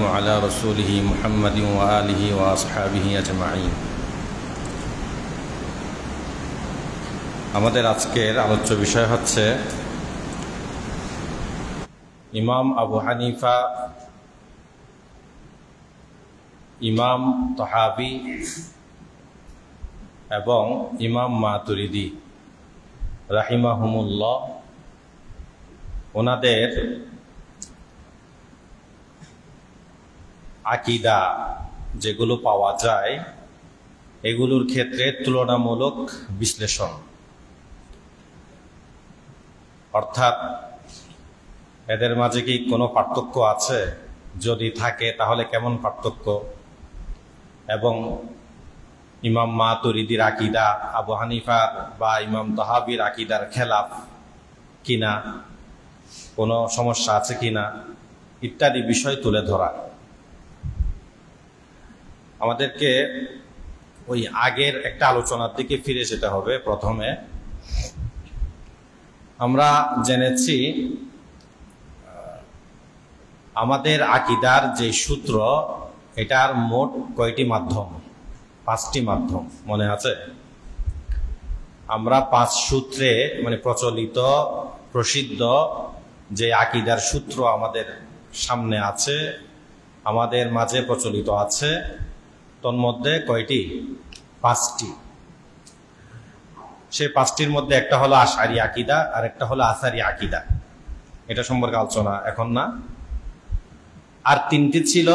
وعلى رسوله محمد وآله وأصحابه أجمعين। আমাদের আজকের আলোচ্য বিষয় হচ্ছে ইমাম আবু হানিফা, ইমাম তাহাবি এবং ইমাম মাতুরিদি রাহিমাহুমুল্লাহ, ওনাদের আকীদা যেগুলো পাওয়া যায় এগুলোর ক্ষেত্রে তুলনামূলক বিশ্লেষণ, অর্থাৎ এদের মাঝে কি কোনো পার্থক্য আছে, যদি থাকে তাহলে কেমন পার্থক্য, এবং ইমাম মাতুরিদির আকীদা আবু হানিফার বা ইমাম তাহাবির আকীদার খেলাফ কিনা, কোনো সমস্যা আছে কিনা ইত্যাদি বিষয় তুলে ধরা। আমাদেরকে ওই আগের একটা আলোচনার দিকে ফিরে যেতে হবে। প্রথমে আমরা জেনেছি আমাদের আকীদার যে সূত্র, এটার মোট কয়টি মাধ্যম? 5টি মাধ্যম, মনে আছে? আমরা 5 সূত্রে, মানে প্রচলিত প্রসিদ্ধ যে আকীদার সূত্র আমাদের সামনে আছে, আমাদের মাঝে প্রচলিত আছে, তন্মধ্যে কয়টি? 5টি। সেই 5টির মধ্যে একটা হলো আশআরী আকীদা, আর একটা হলো আসারী আকীদা। এটা সম্পর্কে আলোচনা এখন না। আর 3টি ছিল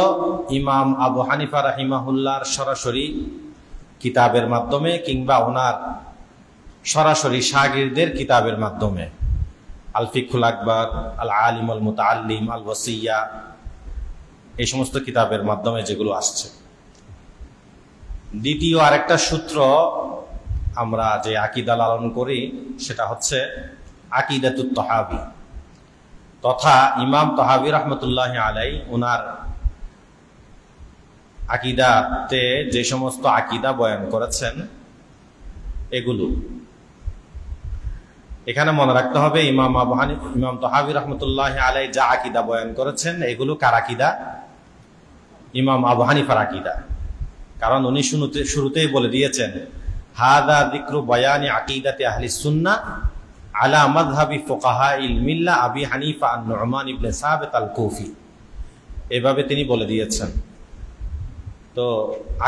ইমাম আবু হানিফা রাহিমাহুল্লাহর সরাসরি কিতাবের মাধ্যমে কিংবা ওনার সরাসরি শাগিরদের কিতাবের মাধ্যমে, আল ফিকহুল আকবার, আল আলিম আল মুতাআল্লিম, আল ওয়াসিয়া, এই সমস্ত কিতাবের মাধ্যমে যেগুলো আসছে। দ্বিতীয় আরেকটা সূত্র আমরা যে আকীদা লালন করি সেটা হচ্ছে আকীদাতুত তাহাবি, তথা ইমাম তাহাবি রহমতুল্লাহি আলাইহি ওনার আকীদাতে যে সমস্ত আকীদা বয়ান করেছেন এগুলো। এখানে মনে রাখতে হবে ইমাম তাহাবি রহমতুল্লাহি আলাইহি যা আকীদা বয়ান করেছেন এগুলো কার আকীদা? ইমাম আবু হানিফার আকীদা। কারণ উনি শুরুতেই বলে দিয়েছেন, হাদা যিকরু বায়ানি আকীদাতি আহলিস সুন্নাহ আলা মাযহাবি ফুকাহাইল মিল্লাহ আবি হানিফা আন-নু'মান ইবনে সাবিত আল-কুফি, এভাবে তিনি বলে দিয়েছেন। তো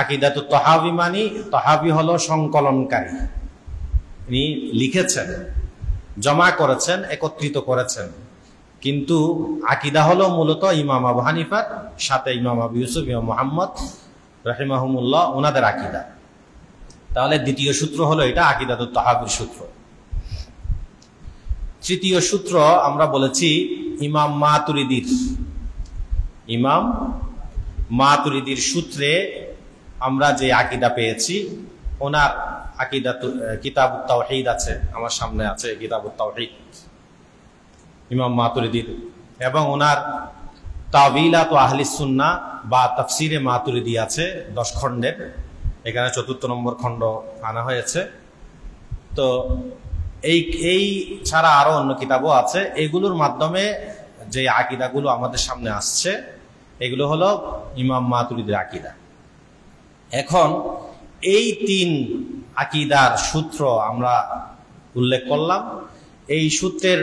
আকীদাতুত তাহাবি মানে, তাহাবি হলো সংকলনকারী, তিনি লিখেছেন, জমা করেছেন, একত্রিত করেছেন, কিন্তু আকীদা হলো মূলত ইমাম আবু হানিফার সাথে ইমাম আবু ইউসুফ, ইমাম মুহাম্মদ রাহিমাহুমুল্লাহ ওনাদের আকীদা। তাহলে দ্বিতীয় সূত্র হলো এটা আকীদাতুত তাহাবির সূত্র। তৃতীয় সূত্র আমরা বলেছি ইমাম মাতুরিদির সূত্রে আমরা যে আকীদা পেয়েছি, ওনার আকীদা কিতাবুত তাওহীদ আছে, আমার সামনে আছে কিতাবুত তাওহীদ ইমাম মাতুরিদির, এবং ওনার তাওয়িলাত আহলিস সুন্নাহ বা তাফসিরে মাতুরিদি আছে 10 খণ্ডের, এখানে 4র্থ নম্বর খণ্ড আনা হয়েছে। তো এই ছাড়া আরো অন্য কিতাবও আছে। এগুলোর মাধ্যমে যে আকীদাগুলো আমাদের সামনে আসছে এগুলো হলো ইমাম মাতুরিদির আকীদা। এখন এই 3 আকীদার সূত্র আমরা উল্লেখ করলাম, এই সূত্রের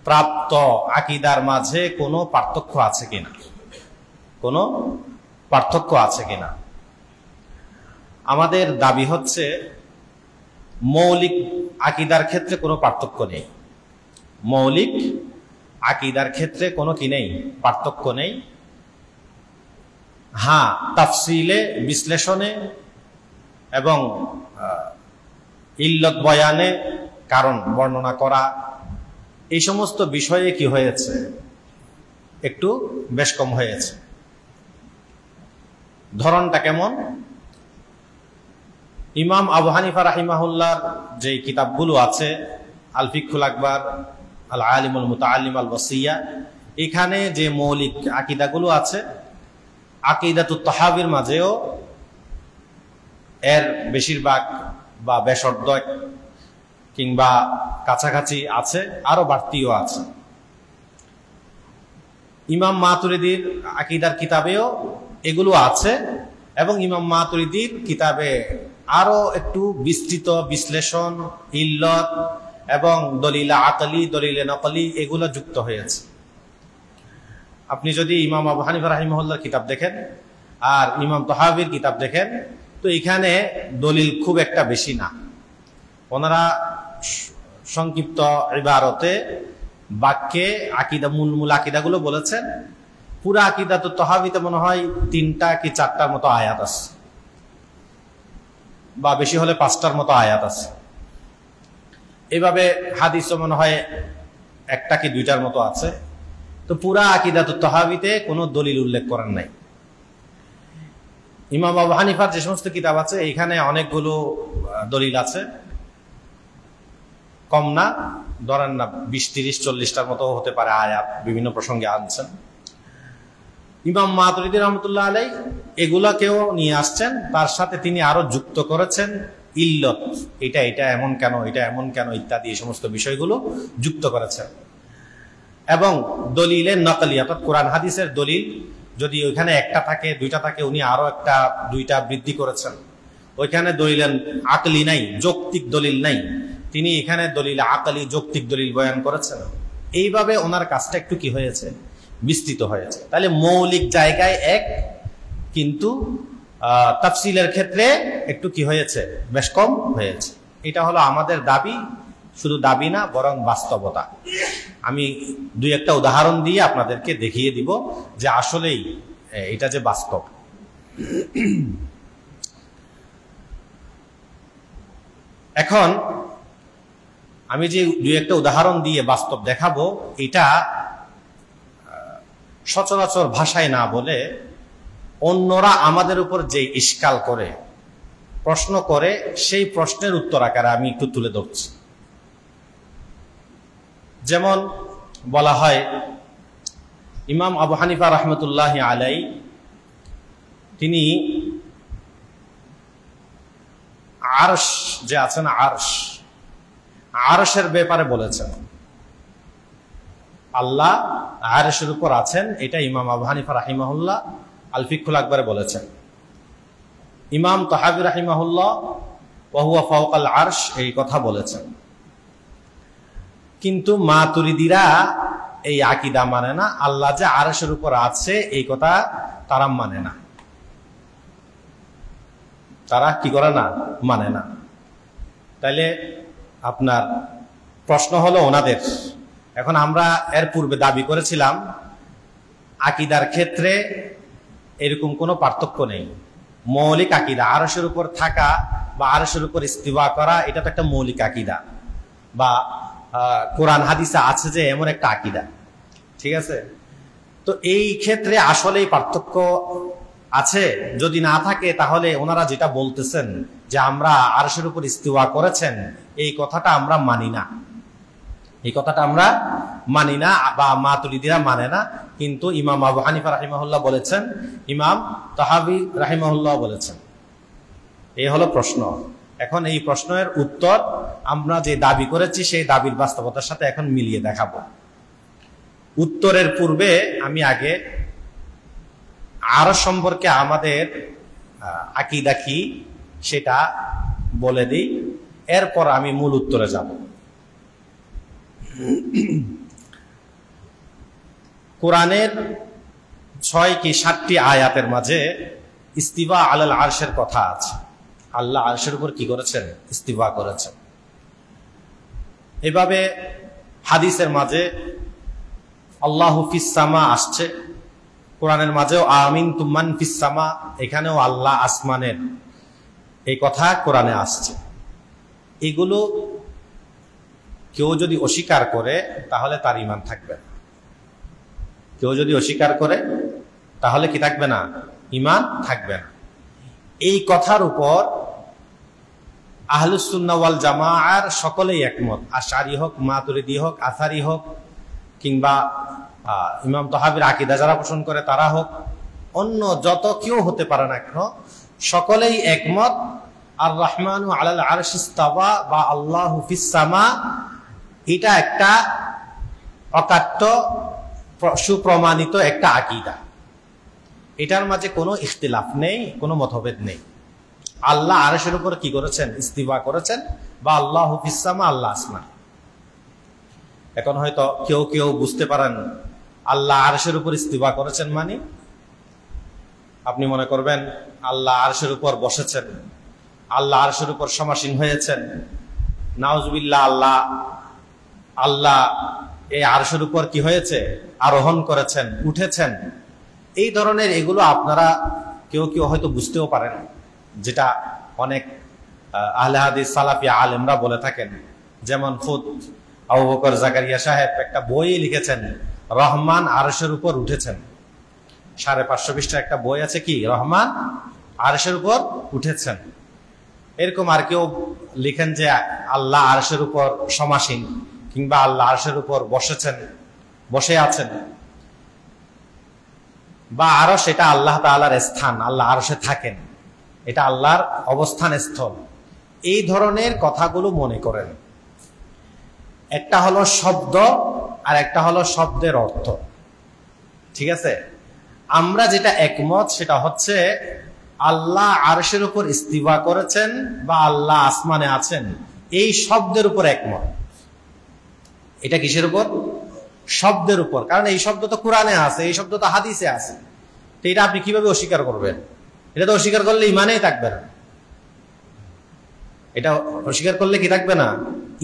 প্রাপ্ত আকীদার মাঝে কোনো পার্থক্য আছে কিনা, কোনো পার্থক্য আছে কিনা। আমাদের দাবি হচ্ছে মৌলিক আকীদার ক্ষেত্রে কোনো পার্থক্য নেই, মৌলিক আকীদার ক্ষেত্রে কোনো কি নেই, পার্থক্য নেই। হ্যাঁ, তাফসিলে, বিশ্লেষণে এবং ইল্লত বয়ানে, কারণ বর্ণনা করা, এই সমস্ত বিষয়ে কি হয়েছে, একটু বেশ কম হয়েছে। ধরনটা কেমন? ইমাম আবু হানিফা রাহিমাহুল্লাহর যে কিতাবগুলো আছে, আল ফিকহুল আকবার, আল আলিম আল মুতাআল্লিম, আল ওয়াসিয়া, এখানে যে মৌলিক আকীদাগুলো আছে, আকীদাতুত তাহাবির মাঝেও এর বেশিরভাগ বা বেশ অর্ধেক কিংবা কাছাকাছি আছে, আরো বাড়তিও আছে। ইমাম মাতুরিদির আকীদার কিতাবেও এগুলো আছে, এবং ইমাম মাতুরিদির কিতাবে আরো একটু বিস্তৃত বিশ্লেষণ, ইল্লত এবং দলিল আকলি, দলিল নকলি এগুলো যুক্ত হয়েছে। আপনি যদি ইমাম আবু হানিফা রাহিমাহুল্লাহর কিতাব দেখেন আর ইমাম তাহাবির কিতাব দেখেন, তো এখানে দলিল খুব একটা বেশি না। ওনারা সংক্ষিপ্ত ইবারতে বাক্যে আকিদা, মূল আকিদাগুলো বলেছেন। পুরা আকিদা তো তাহাবিতে মনে হয় 3টা কি 4টার মতো আয়াত আছে, বা বেশি হলে 5টার মতো আয়াত আছে। এভাবে হাদিসও মনে হয় 1টা কি 2টার মতো আছে। তো পুরা আকিদা তো তাহাবিতে কোনো দলিল উল্লেখ করেন নাই। ইমাম আবু হানিফার যে সমস্ত কিতাব আছে এখানে অনেকগুলো দলিল আছে, কম না, ধরেন না 20, 30, 40টার মতো হতে পারে আয়াত, বিভিন্ন প্রসঙ্গে আনছেন। ইমাম মাতুরিদি রহমতুল্লাহ আলাই এগুলাকেও নিয়ে আসছেন, তার সাথে তিনি আরো যুক্ত করেছেন ইল্লত, এটা এমন কেন, এটা এমন কেন ইত্যাদি এই সমস্ত বিষয়গুলো যুক্ত করেছেন। এবং দলিলের নকলি, অর্থাৎ কোরআন হাদিসের দলিল যদি ওইখানে 1টা থাকে, 2টা থাকে, উনি আরো 1টা 2টা বৃদ্ধি করেছেন। ওইখানে দলিলের আকলি নাই, যৌক্তিক দলিল নাই, তিনি এখানে দলিল আকলি, যৌক্তিক দলিল বয়ান করেছেন। এইভাবে ওনার কাজটা একটু কি হয়েছে, বিস্তৃত হয়েছে। তাহলে মৌলিক জায়গায় এক, কিন্তু তাফসিলের ক্ষেত্রে একটু কি হয়েছে, বেশ কম হয়েছে। এটা হলো আমাদের দাবি, শুধু দাবি না বরং বাস্তবতা। আমি 2-1টা উদাহরণ দিয়ে আপনাদেরকে দেখিয়ে দিব যে আসলেই এটা যে বাস্তব। এখন আমি যে 2-1টা উদাহরণ দিয়ে বাস্তব দেখাবো, এটা সচরাচর ভাষায় না বলে অন্যরা আমাদের উপর যে ইশকাল করে, প্রশ্ন করে, সেই প্রশ্নের উত্তর আকারে আমি একটু তুলে ধরছি। যেমন বলা হয়, ইমাম আবু হানিফা রহমতুল্লাহ আলাই তিনি আরশ যে আছেন, আরশের ব্যাপারে বলেছেন আল্লাহ আরশের উপর আছেন। এটা ইমাম আবু হানিফা রাহিমাহুল্লাহ আল ফিকহুল আকবরে বলেছেন। ইমাম তাহাবী রাহিমাহুল্লাহ ওয়া হুয়া ফাওকাল আরশ এই কথা বলেছেন। কিন্তু মাতুরিদিরা এই আকীদা মানে না, আল্লাহ যে আরশের উপর আছে এই কথা তারা মানে না। তারা কি করে না, মানে না। তাইলে আপনার প্রশ্ন হলো ওনাদের। এখন আমরা এর পূর্বে দাবি করেছিলাম আকীদার ক্ষেত্রে এরকম কোনো পার্থক্য নেই। মৌলিক আকীদা, আরশের উপর থাকা বা আরশের উপর ইস্তিওয়া করা, এটা তো একটা মৌলিক আকীদা, বা কোরআন হাদিসে আছে যে এমন একটা আকীদা, ঠিক আছে। তো এই ক্ষেত্রে আসলেই পার্থক্য আছে। যদি না থাকে তাহলে ওনারা যেটা বলতেছেন যে আমরা আরশের উপর ইস্তিওয়া করেছেন, এই কথাটা আমরা মানি না, এই কথাটা আমরা মানি না, বা মাতুরিদিরা মানে না। কিন্তু ইমাম আবু হানিফা রাহিমাহুল্লাহ বলেছেন, ইমাম তাহাবী রাহিমাহুল্লাহ বলেছেন। এই হলো প্রশ্ন। এখন এই প্রশ্নের উত্তর আমরা যে দাবি করেছি সেই দাবির বাস্তবতার সাথে এখন মিলিয়ে দেখাবো। উত্তরের পূর্বে আমি আগে আরশ সম্পর্কে আমাদের আকীদা কি সেটা বলে দিই, এরপর আমি মূল উত্তরে যাব। কোরআনের 6 কি 7টি আয়াতের মাঝে ইস্তিওয়া আলাল আরশের কথা আছে। আল্লাহ আরশের উপর কি করেছেন, ইস্তিওয়া করেছেন। এভাবে হাদিসের মাঝে আল্লাহু ফিস সামা আসছে, কোরআনের মাঝেও আমিনতু মান ফিস সামা, এখানেও আল্লাহ আসমানের, এই কথা কোরআনে আসছে। এগুলো কেউ যদি অস্বীকার করে তাহলে তার ঈমান থাকবে না। কেউ যদি অস্বীকার করে তাহলে কি থাকবে না, ঈমান থাকবে না। এই কথার উপর আহলুস সুন্নাহ ওয়াল জামাআর সকলেই একমত। আশআরী হোক, মাতুরিদি হোক, আসারি হোক, কিংবা ইমাম তাহাবীর আকীদা যারা পোষণ করে তারা হোক, অন্য যত কেউ হতে পারে না কেন, সকলেই একমত আর রহমানু আলাল আরশি ইস্তাওয়া বা আল্লাহু ফিস সামা, এটা একটা অকাট্য সুপ্রমাণিত একটা আকীদা, এটার মাঝে কোনো ইখতিলাফ নেই, কোনো মতভেদ নেই। আল্লাহ আরশের উপর কি করেছেন? ইস্তিওয়া করেছেন, বা আল্লাহু ফিস সামা, আল্লাহ আসমান। এখন হয়তো কেউ কেউ বুঝতে পারেন আল্লাহ আরশের উপর ইস্তিওয়া করেছেন মানে আপনি মনে করবেন আল্লাহ আরশের উপর বসেছেন, আল্লাহ আরশের উপর সমাসীন হয়েছেন, নাউজুবিল্লাহ, আল্লাহ এই আরশের উপর কি হয়েছে? আরোহণ করেছেন, উঠেছেন। এই ধরনের এগুলো আপনারা কেউ কেউ হয়তো বুঝতেও পারেন, যেটা অনেক আহলে হাদিস সালাফি আলেমরা বলে থাকেন। যেমন খুদ আবু বকর জাকারিয়া সাহেব একটা বই লিখেছেন, রহমান আরশের উপর উঠেছেন। 550 পৃষ্ঠার একটা বই আছে, কি রহমান আরশের উপর উঠেছেন। এরকম আর কেউ লিখেন যে আল্লাহ আরশের উপর সমাসীন, কিংবা আল্লাহ আরশের উপর বসেছেন, বসে আছেন, বা আরশ এটা আল্লাহ তাআলার স্থান, আল্লাহ আরশে থাকেন, এটা আল্লাহর অবস্থান স্থল। এই ধরনের কথাগুলো মনে করেন। একটা হলো শব্দ আর একটা হলো শব্দের অর্থ, ঠিক আছে? আমরা যেটা একমত সেটা হচ্ছে আল্লাহ আরশের উপর ইস্তিওয়া করেছেন বা আল্লাহ আসমানে আছেন, এই শব্দের উপর একমত। এটা কিসের উপর? শব্দের উপর। কারণ এই শব্দ তো কোরআনে আছে, এই শব্দ তো হাদিসে আছে। তো এটা আপনি কিভাবে অস্বীকার করবেন? এটা তো অস্বীকার করলে ইমানেই থাকবে না। এটা অস্বীকার করলে কি থাকবে না?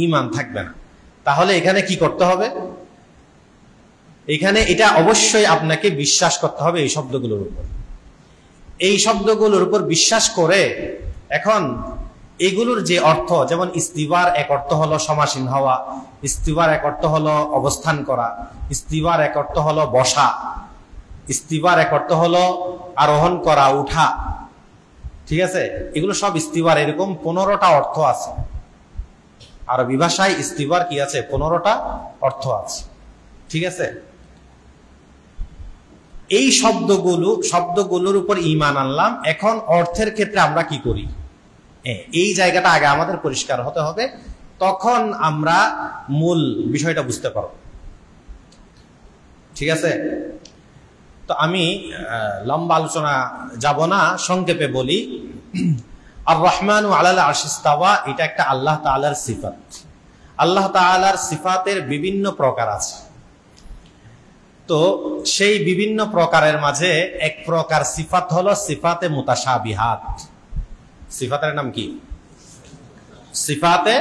ইমান থাকবে না। তাহলে এখানে কি করতে হবে? এখানে এটা অবশ্যই আপনাকে বিশ্বাস করতে হবে এই শব্দগুলোর উপর। এই শব্দগুলোর উপর বিশ্বাস করে এখন এগুলোর যে অর্থ, যেমন ইস্তিওয়ার এক অর্থ হলো সমাসীন হওয়া, ইস্তিওয়ার এক অর্থ হলো অবস্থান করা, ইস্তিওয়ার এক অর্থ হলো বসা, ইস্তিওয়ার এক অর্থ হলো আরোহণ করা, উঠা, ঠিক আছে? এগুলো সব ইস্তিওয়ার এরকম 15টা অর্থ আছে। আরবি ভাষায় ইস্তিওয়ার কি আছে? 15টা অর্থ আছে, ঠিক আছে? এই শব্দগুলোর উপর ঈমান আনলাম। এখন অর্থের ক্ষেত্রে আমরা কি করি, এই জায়গাটা আগে আমাদের পরিষ্কার হতে হবে, তখন আমরা মূল বিষয়টা বুঝতে পারব, ঠিক আছে? তো আমি লম্বা আলোচনা যাব না, সংক্ষেপে বলি। আর রহমানু আলাল আরশি ইস্তাওয়া, এটা একটা আল্লাহ তাআলার সিফাত। আল্লাহ তাআলার সিফাতের বিভিন্ন প্রকার আছে। তো সেই বিভিন্ন প্রকারের মাঝে এক প্রকার সিফাত হলো সিফাতে মুতাশাবিহাত। সিফাতের নাম কি? সিফাতে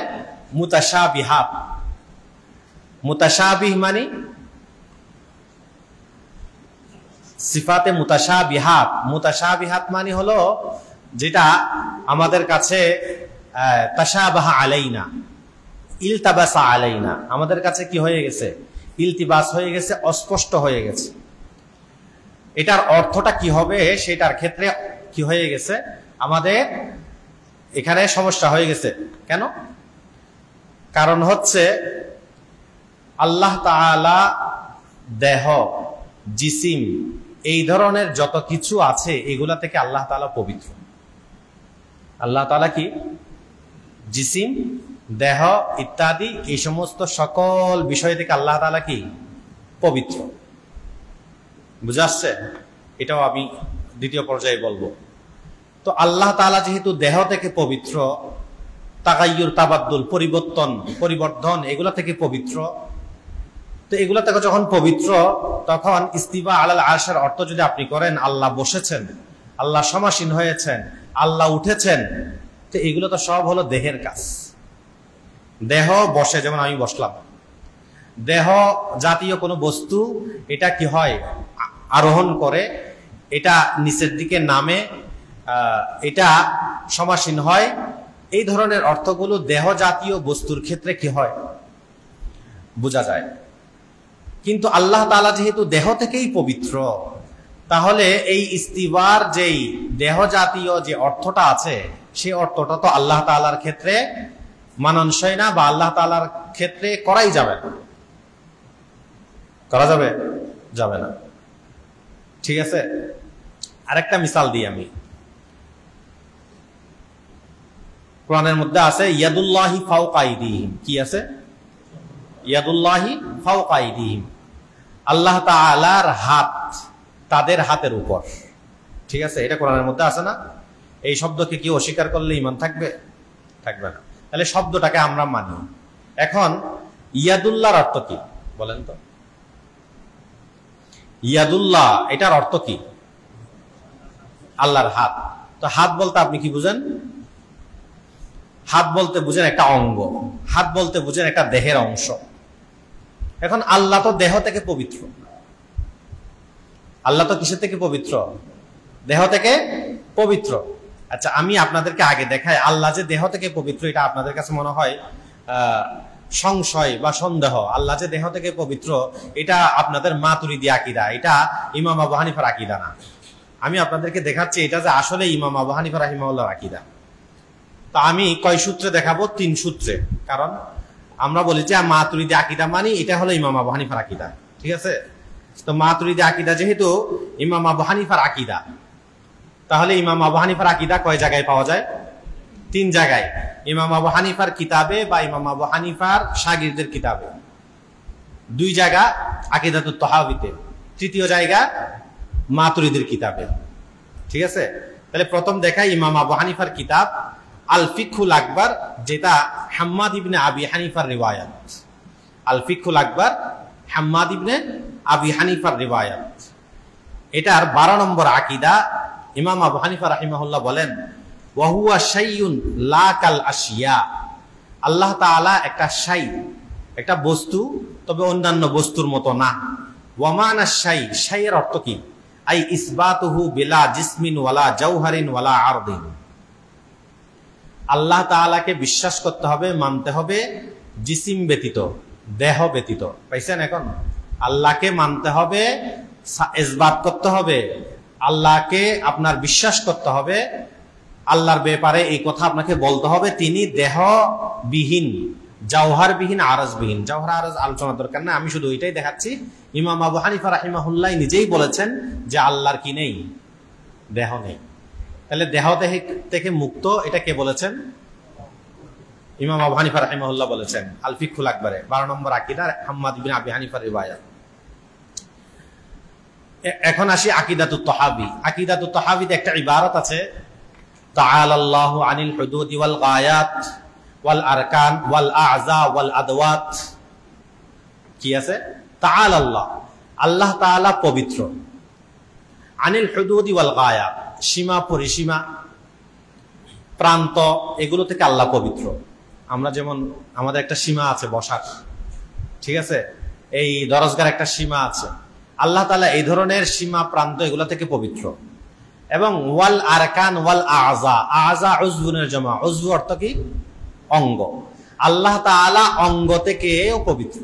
মুতাশাবিহাত। মুতাশাবিহ মানে সিফাতে মুতাশাবিহাত। মুতাশাবিহাত মানে হলো যেটা আমাদের কাছে তাশাবাহা আলাইনা, ইলতাবাসা আলাইনা, আমাদের কাছে কি হয়ে গেছে? ইলতিবাস হয়ে গেছে, অস্পষ্ট হয়ে গেছে। এটার অর্থটা কি হবে সেটার ক্ষেত্রে কি হয়ে গেছে? আমাদের এখানে সমস্যা হয়ে গেছে। কেন? কারণ হচ্ছে আল্লাহ তাআলা দেহ, জিসিম, এই ধরনের যত কিছু আছে এগুলা থেকে আল্লাহ তাআলা পবিত্র। আল্লাহ তাআলা কি? জিসিম, দেহ ইত্যাদি এই সমস্ত সকল বিষয় থেকে আল্লাহ তাআলা কি? পবিত্র। বুঝা আসছে? এটাও আমি দ্বিতীয় পর্যায়ে বলবো। তো আল্লাহ তাআলা যেহেতু দেহ থেকে পবিত্র, তাগায়্যুর, তাবাদ্দুল, পরিবর্তন এগুলা থেকে পবিত্র, তো এগুলা থেকে যখন পবিত্র, তখন ইস্তিওয়া আলাল আরশের অর্থ যদি আপনি করেন আল্লাহ বসেছেন, আল্লাহ সমাসীন হয়েছেন, আল্লাহ উঠেছেন, তো এগুলো তো সব হলো দেহের কাজ। দেহ বসে, যেমন আমি বসলাম। দেহ জাতীয় কোনো বস্তু এটা কি হয়? আরোহণ করে, এটা নিচের দিকে নামে, এটা সমাসীন হয়। এই ধরনের অর্থগুলো দেহ জাতীয় বস্তুর ক্ষেত্রে কি হয়? বোঝা যায়। কিন্তু আল্লাহ তাআলা যেহেতু দেহ থেকেই পবিত্র, তাহলে এই ইস্তিওয়ার যেই দেহ জাতীয় যে অর্থটা আছে, সেই অর্থটা তো আল্লাহ তাআলার ক্ষেত্রে মানানসই না, বা আল্লাহ তাআলার ক্ষেত্রে করাই যাবে না। করা যাবে? যাবে না, ঠিক আছে? আরেকটা মিসাল দিই আমি। কোরআনের মধ্যে আছে ইয়াদুল্লাহি ফাওকা আইদিহিম। কি আছে? ইয়াদুল্লাহি ফাওকা আইদিহিম। আল্লাহ তাআলার হাত তাদের হাতের উপর। ঠিক আছে, এটা কোরআনের মধ্যে আছে না? এই শব্দকে কি অস্বীকার করলে ঈমান থাকবে? থাকবে না। তাহলে শব্দটাকে আমরা মানি। এখন ইয়াদুল্লাহর অর্থ কি বলেন তো? ইয়াদুল্লাহ এটার অর্থ কি? আল্লাহর হাত। তো হাত বলতে আপনি কি বুঝেন? হাত বলতে বুঝেন একটা অঙ্গ, হাত বলতে বুঝেন একটা দেহের অংশ। এখন আল্লাহ তো দেহ থেকে পবিত্র। আল্লাহ তো কিসের থেকে পবিত্র? দেহ থেকে পবিত্র। আচ্ছা, আমি আপনাদেরকে আগে দেখাই আল্লাহ যে দেহ থেকে পবিত্র, এটা আপনাদের কাছে মনে হয় সংশয় বা সন্দেহ। আল্লাহ যে দেহ থেকে পবিত্র, এটা আপনাদের মাতুরিদি আকীদা, এটা ইমাম আবু হানিফার আকীদা না। আমি আপনাদেরকে দেখাচ্ছি এটা যে আসলে ইমাম আবু হানিফা রাহিমাহুল্লাহর আকীদা। তো আমি কয় সূত্রে দেখাবো? 3 সূত্রে। কারণ আমরা বলি যে মাতুরিদি আকীদা মানি, এটা হলো ইমাম আবু হানিফার আকীদা। ঠিক আছে, তো মাতুরিদি আকীদা যেহেতু ইমাম আবু হানিফার আকীদা, তাহলে ইমাম আবু হানিফার আকীদা কয় জায়গায় পাওয়া যায়? 3 জায়গায়। ইমাম আবু হানিফার কিতাবে বা ইমাম আবু হানিফার শাগিরদের কিতাবে 2 জায়গা, আকীদাতুত তাহাউয়িতে 3য় জায়গা মাতুরিদির কিতাবে। ঠিক আছে, তাহলে প্রথম দেখাই ইমাম আবু হানিফার কিতাব আল ফিকহুল আকবার, যেটা হাম্মাদ ইবনে আবি হানিফার রিওয়ায়াত। আল ফিকহুল আকবার হাম্মাদ ইবনে আবি হানিফার রিওয়ায়াত। এটার 12 নম্বর আকীদা। ইমাম আবু হানিফা রাহিমাহুল্লাহ বলেন, ওয়া হুয়া শাইউন লা কাল আশিয়া। আল্লাহ তাআলা একটা শাই, একটা বস্তু, তবে অন্যান্য বস্তুর মতো না। ওয়া মানা শাই, শাইয়ের অর্থ কি? আই ইসবাতুহু বিলা জিসমিন ওয়ালা জাওহারিন ওয়ালা আরদিন। আল্লাহ তাআলাকে বিশ্বাস করতে হবে, মানতে হবে জিসিম ব্যতীত, দেহ ব্যতীত। পাইছেন? এখন আল্লাহকে মানতে হবে, ইসবাত করতে হবে, আল্লাহকে আপনার বিশ্বাস করতে হবে। আল্লাহর ব্যাপারে এই কথা আপনাকে বলতে হবে, তিনি দেহবিহীন, জাওহারবিহীন, আরজবিহীন। জাওহার আরজ আলোচনা দরকার না, আমি শুধু ওইটাই দেখাচ্ছি। ইমাম আবু হানিফা রাহিমাহুল্লাহ নিজেই বলেছেন যে আল্লাহর কি নেই? দেহ নেই। তাহলে দেহ থেকে মুক্ত, এটা কে বলেছেন? ইমাম আবু হানিফা রাহিমাহুল্লাহ বলেছেন আল ফিকহুল আকবারে 12 নম্বর আকীদা, হাম্মাদ ইবনে আবি হানিফার রিওয়ায়াত। এখন আসি আকীদাতুত তাহাবি। আকীদাতুত তাহাবিতে একটা ইবারত আছে, তাআলাল্লাহু আনিল হুদুদি ওয়াল গায়াত ওয়াল আরকান ওয়াল আযা ওয়াল আদওয়াত। কি আছে? তাআলাল্লাহ, আল্লাহ তাআলা পবিত্র। আনিল হুদুদি ওয়াল গায়াত, সীমা পরিসীমা, প্রান্ত, এগুলো থেকে আল্লাহ পবিত্র। আমরা যেমন আমাদের একটা সীমা আছে বসার, ঠিক আছে, এই দরজগার একটা সীমা আছে। আল্লাহ তাআলা এই ধরনের সীমা, প্রান্ত, এগুলো থেকে পবিত্র। এবং ওয়াল আরকান ওয়াল আযা, আযা উযবুনের জামা, উযবু অর্থ কি? অঙ্গ। আল্লাহ তাআলা অঙ্গ থেকেও পবিত্র।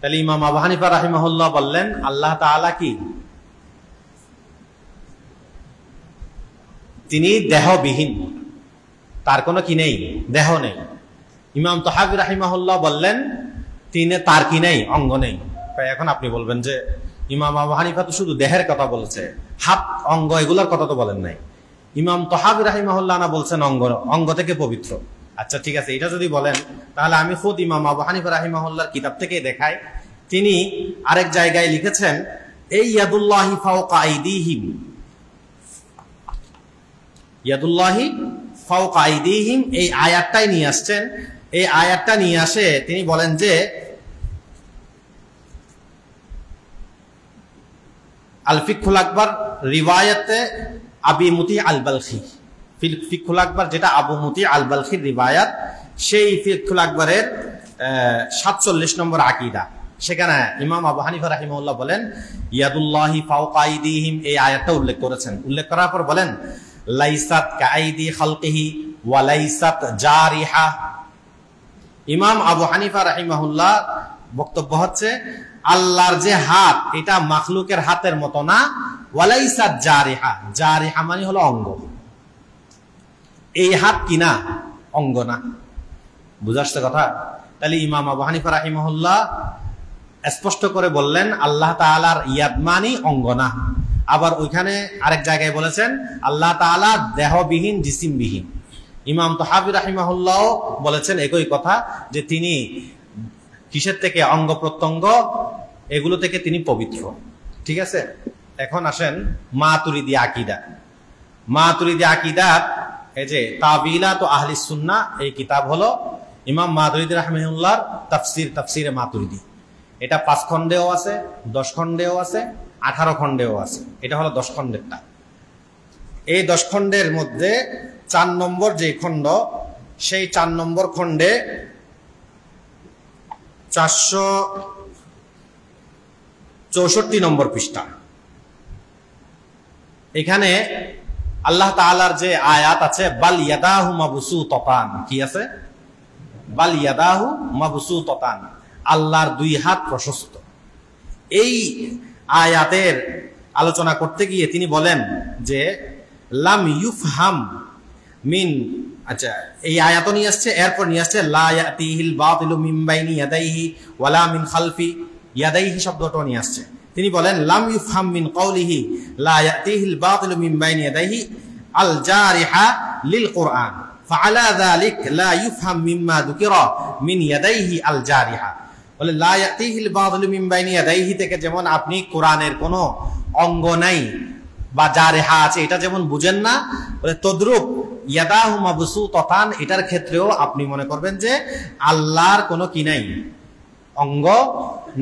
তাহলে ইমাম আবু হানিফা রাহিমাহুল্লাহ বললেন আল্লাহ তাআলা কি? তিনি দেহবিহীন, তার কোনো কি নেই? দেহ নেই। ইমাম তাহাবি রাহিমাহুল্লাহ বললেন তিনি, তার কি নেই? অঙ্গ নেই। এখন আপনি বলবেন যে ইমাম আবু হানিফা তো শুধু দেহের কথা বলেছে, হাত, অঙ্গ, এগুলোর কথা তো বলেন নাই। ইমাম তাহাবি রাহিমাহুল্লাহ না বলছেন অঙ্গ, অঙ্গ থেকে পবিত্র। আচ্ছা ঠিক আছে, এটা যদি বলেন তাহলে আমি খুদ ইমাম আবু হানিফা রাহিমাহুল্লাহর কিতাব থেকে দেখাই। তিনি আরেক জায়গায় লিখেছেন, এই ইয়াদুল্লাহি ফাওকা আইদিহিম, ইয়াদুল্লাহি ফাওকা আইদিহিম, এই আয়াতটাই নিয়ে আসছেন। এই আয়াতটা নিয়ে আসে তিনি বলেন যে আল ফিকহুল আকবার রিওয়ায়াতে আবি মুতি আল বালখি, ফিকহুল আকবার যেটা আবু মুতি আল বালখির রিওয়ায়াত, সেই ফিকহুল আকবরের 47 নম্বর আকীদা। সেখানে ইমাম আবু হানিফা রাহিমাহুল্লাহ বলেন ইয়াদুল্লাহি ফাওকা আইদিহিম, এই আয়াতটা উল্লেখ করেছেন। উল্লেখ করার পর বলেন লাইসাত কাআইদি খালকিহি ওয়া লাইসাত জারিহা। ইমাম আবু হানিফা রাহিমাহুল্লাহ বক্তব্য হচ্ছে আল্লাহর যে হাত, এটা মাখলুকের হাতের মতো না। ওয়ালাইসাত জারিহা, জারিহা মানে হলো অঙ্গ। এই হাত কি না? অঙ্গ না। বুঝাচ্ছে কথা? তাহলে ইমাম আবু হানিফা রাহিমাহুল্লাহ স্পষ্ট করে বললেন আল্লাহ তাআলার ইয়াদ মানি অঙ্গ না। আবার ওইখানে আরেক জায়গায় বলেছেন আল্লাহ তাআলা দেহবিহীন, জিসিমবিহীন। ইমাম তাহাবি রাহিমাহুল্লাহ বলেছেন একই কথা, যে তিনি কিসের থেকে? অঙ্গ প্রত্যঙ্গ এগুলো থেকে তিনি পবিত্র। ঠিক আছে, এখন আসেন মাতুরিদি আকীদা। মাতুরিদি আকীদা এই যে তাবিলাত আহলিস সুন্নাহ, এই কিতাব হলো ইমাম মাতুরিদি রাহিমাহুল্লাহর তাফসিরে মাতুরিদি। এটা 5 খণ্ডেও আছে, 10 খণ্ডেও আছে, 18 খণ্ডেও আছে। এটা হলো 10 খণ্ডেরটা। এই 10 খণ্ডের মধ্যে 4 নম্বর যে খণ্ড, সেই 4 নম্বর খণ্ডে 464 নম্বর পৃষ্ঠা। এখানে আল্লাহ তাআলার যে আয়াত আছে, বাল ইয়াদাহু মাবসুতাতান, কি আছে? বাল ইয়াদাহু মাবসুতাতান, আল্লাহর 2 হাত প্রশস্ত। এই আয়াতের আলোচনা করতে গিয়ে তিনি বলেন যে লাম ইউফহাম মিন, আচ্ছা এই আয়াত নিয়ে আসছে, এরপর নিয়ে আসছে লা ইয়াতিহিল বাতিলু মিন বাইনি ইয়াদাইহি ওয়ালা মিন খালফি ইয়াদাইহি শব্দটা নিয়ে আসছে। তিনি বলেন লাম ইউফহাম মিন কওলিহি লা ইয়াতিহিল বাতিলু মিন বাইনি ইয়াদাইহি আল জারিহা লিল কুরআন ফাআলা যালিক লা ইউফহাম মিম্মা যুকিরা মিন ইয়াদাইহি আল জারিহা। বলে লা ইয়াতিহিল বাতিলু মিন বাইনি ইয়াদাইহি থেকে যেমন আপনি কোরআনের কোনো অঙ্গ নাই বা জারিহা আছে এটা যেমন বুঝেন না, বলে তদ্রূপ ইয়াদাহু মাবসুতাতান এটার ক্ষেত্রেও আপনি মনে করবেন যে আল্লাহর কোনো কি নাই, অঙ্গ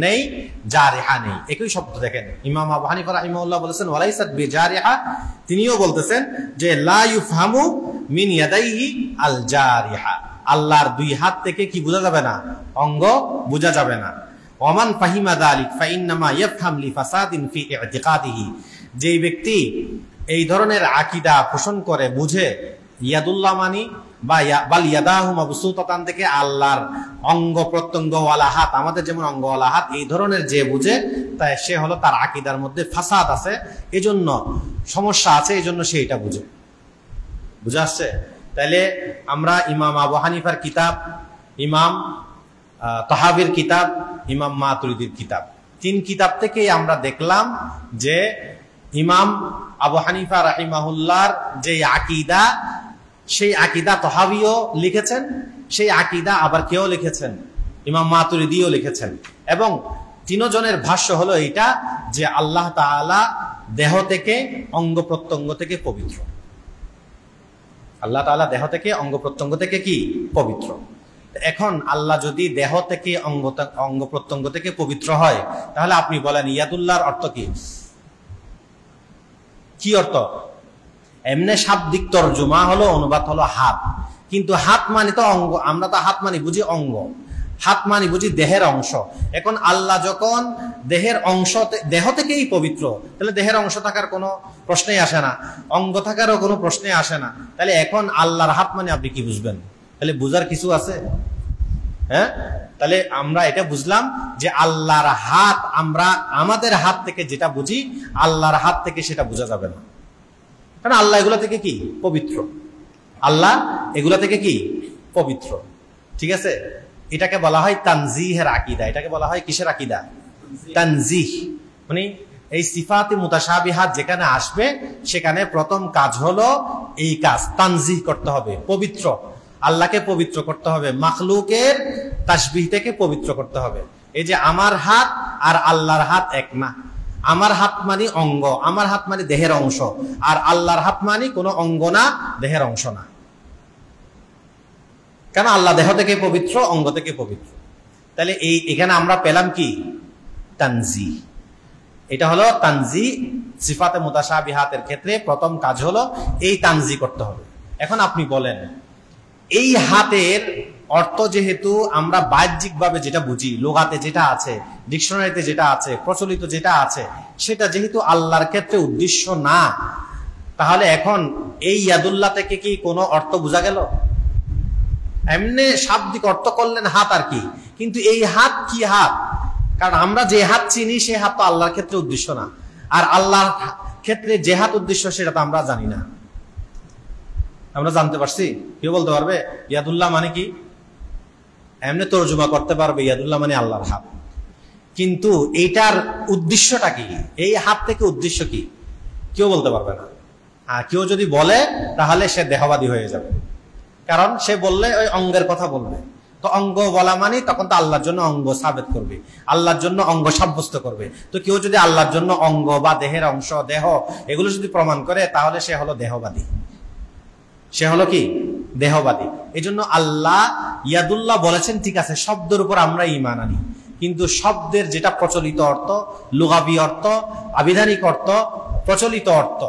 নেই, জারিহা নেই। একই শব্দ দেখেন ইমাম আবু হানিফা রাহিমাহুল্লাহ বলেছেন ওয়ালাইসাত বিজারিহা, তিনিও বলতেছেন যে লা ইউফহামু মিন ইয়াদাইহি আল জারিহা, আল্লাহর 2 হাত থেকে কি বোঝা যাবে না, অঙ্গ বোঝা যাবে না। ওমান ফাহিমা যালিক ফাইন্নামা ইয়াফহাম লিফাসাদিন ফি ইতিকাদিহি, যেই ব্যক্তি এই ধরনের আকীদা পোষণ করে বুঝে ইয়াদুল্লাহ মানি বা বাল ইয়াদাহু মাবসুতাতান থেকে আল্লাহর অঙ্গ প্রত্যঙ্গ ওয়ালা হাত, আমাদের যেমন অঙ্গ ওয়ালা হাত, এই ধরনের যে বুঝে তাই সে হলো তার আকীদার মধ্যে ফাসাদ আছে, এজন্য সমস্যা আছে, এজন্য সে এটা বুঝে। বুঝা আসছে? তাইলে আমরা ইমাম আবু হানিফার কিতাব, ইমাম তাহাবির কিতাব, ইমাম মাতুরিদির কিতাব, 3 কিতাব থেকে আমরা দেখলাম যে ইমাম আবু হানিফা রাহিমাহুল্লাহর যে আকীদা, সেই আকীদা তাহাবিও লিখেছেন, সেই আকীদা আবার কেউ লিখেছেন, ইমাম মাতুরিদিও লিখেছেন। এবং 3 জনের ভাষ্য হলো এইটা যে আল্লাহ তাআলা দেহ থেকে অঙ্গ প্রত্যঙ্গ থেকে পবিত্র। আল্লাহ তাআলা দেহ থেকে অঙ্গ প্রত্যঙ্গ থেকে কি পবিত্র। এখন আল্লাহ যদি দেহ থেকে অঙ্গ প্রত্যঙ্গ থেকে পবিত্র হয়, তাহলে আপনি বলেন ইয়াদুল্লাহর অর্থ কি? কি অর্থ? এমনি শাব্দিক তরজমা হলো, অনুবাদ হলো হাত, কিন্তু হাত মানে তো অঙ্গ, আমরা তো হাত মানে বুঝি অঙ্গ, হাত মানে বুঝি দেহের অংশ। এখন আল্লাহ যখন দেহের অংশ, দেহ থেকেই পবিত্র, তাহলে দেহের অংশ থাকার কোনো প্রশ্নই আসে না, অঙ্গ থাকারও কোনো প্রশ্নই আসে না। তাহলে এখন আল্লাহর হাত মানে আপনি কি বুঝবেন? তাহলে বুঝার কিছু আছে? হ্যাঁ, তাহলে আমরা এটা বুঝলাম যে আল্লাহর হাত, আমরা আমাদের হাত থেকে যেটা বুঝি, আল্লাহর হাত থেকে সেটা বোঝা যাবে না, কারণ আল্লাহ এগুলা থেকে কি পবিত্র, আল্লাহ এগুলা থেকে কি পবিত্র। ঠিক আছে, এটাকে বলা হয় তানজিহের আকীদা। এটাকে বলা হয় কিসের আকীদা? তানজিহ। মানে এই সিফাতে মুতাশাবিহাত যেখানে আসবে, সেখানে প্রথম কাজ হলো এই কাজ, তানজিহ করতে হবে, পবিত্র, আল্লাহকে পবিত্র করতে হবে, মাখলুকের তাসবিহ থেকে পবিত্র করতে হবে। এই যে আমার হাত আর আল্লাহর হাত এক না, আমার হাত মানে অঙ্গ, আমার হাত মানে দেহের অংশ, আর আল্লাহর হাত মানে কোনো অঙ্গ না, দেহের অংশ না। কেন? আল্লাহ দেহ থেকে পবিত্র, অঙ্গ থেকে পবিত্র। তাহলে এখানে আমরা পেলাম কি? তানজিহ। এটা হলো তানজিহ। সিফাতে মুতাশাবিহাতের ক্ষেত্রে প্রথম কাজ হলো এই তানজিহ করতে হবে। এখন আপনি বলেন, এই হাতের অর্থ যেহেতু আমরা বাহ্যিকভাবে যেটা বুঝি, লোগাতে যেটা আছে, ডিকশনারিতে যেটা আছে, প্রচলিত যেটা আছে, সেটা যেহেতু আল্লাহর ক্ষেত্রে উদ্দেশ্য না, তাহলে এখন এই ইয়াদুল্লাহ থেকে কি কোনো অর্থ বোঝা গেল? এমনি শাব্দিক অর্থ করলেন হাত আর কি, কিন্তু এই হাত কি হাত? কারণ আমরা যে হাত চিনি সে হাত তো আল্লাহর ক্ষেত্রে উদ্দেশ্য না, আর আল্লাহর ক্ষেত্রে যে হাত উদ্দেশ্য সেটা তো আমরা জানি না। আমরা জানতে পারছি? কেউ বলতে পারবে ইয়াদুল্লাহ মানে কি? এমনি তরজমা করতে পারবে ইয়াদুল্লাহ মানে আল্লাহর হাত, কিন্তু এইটার উদ্দেশ্যটা কি? এই হাত থেকে উদ্দেশ্য কি? কেউ বলতে পারবে না। আর কেউ যদি বলে তাহলে সে দেহবাদী হয়ে যাবে, কারণ সে বললে ওই অঙ্গের কথা বলবে। তো অঙ্গ বলা মানে তখন তো আল্লাহর জন্য অঙ্গ সাবেত করবে, আল্লাহর জন্য অঙ্গ সাব্যস্ত করবে। তো কেউ যদি আল্লাহর জন্য অঙ্গ বা দেহের অংশ, দেহ এগুলো যদি প্রমাণ করে, তাহলে সে হলো দেহবাদী। সে হলো কি? দেহবাদী। এই জন্য আল্লাহ ইয়াদুল্লাহ বলেছেন, ঠিক আছে, শব্দের উপর আমরা ঈমান আনি, কিন্তু শব্দের যেটা প্রচলিত অর্থ, লুগাবি অর্থ, আবিধানিক অর্থ, প্রচলিত অর্থ,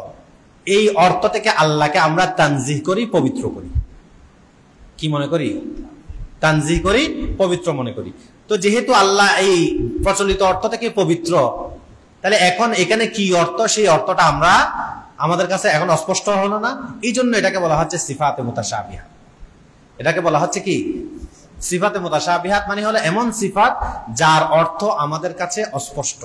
এই অর্থ থেকে আল্লাহকে আমরা তানজিহ করি, পবিত্র করি। কি মনে করি? তানজিহ করি, পবিত্র মনে করি। তো যেহেতু আল্লাহ এই প্রচলিত অর্থ থেকে পবিত্র, তাহলে এখন এখানে কি অর্থ, সেই অর্থটা আমরা আমাদের কাছে এখন অস্পষ্ট হলো না। এই জন্য এটাকে বলা হচ্ছে সিফাতে মুতাশাবিহাত। এটাকে বলা হচ্ছে কি? সিফাতে মুতাশাবিহাত মানে হলো এমন সিফাত যার অর্থ আমাদের কাছে অস্পষ্ট।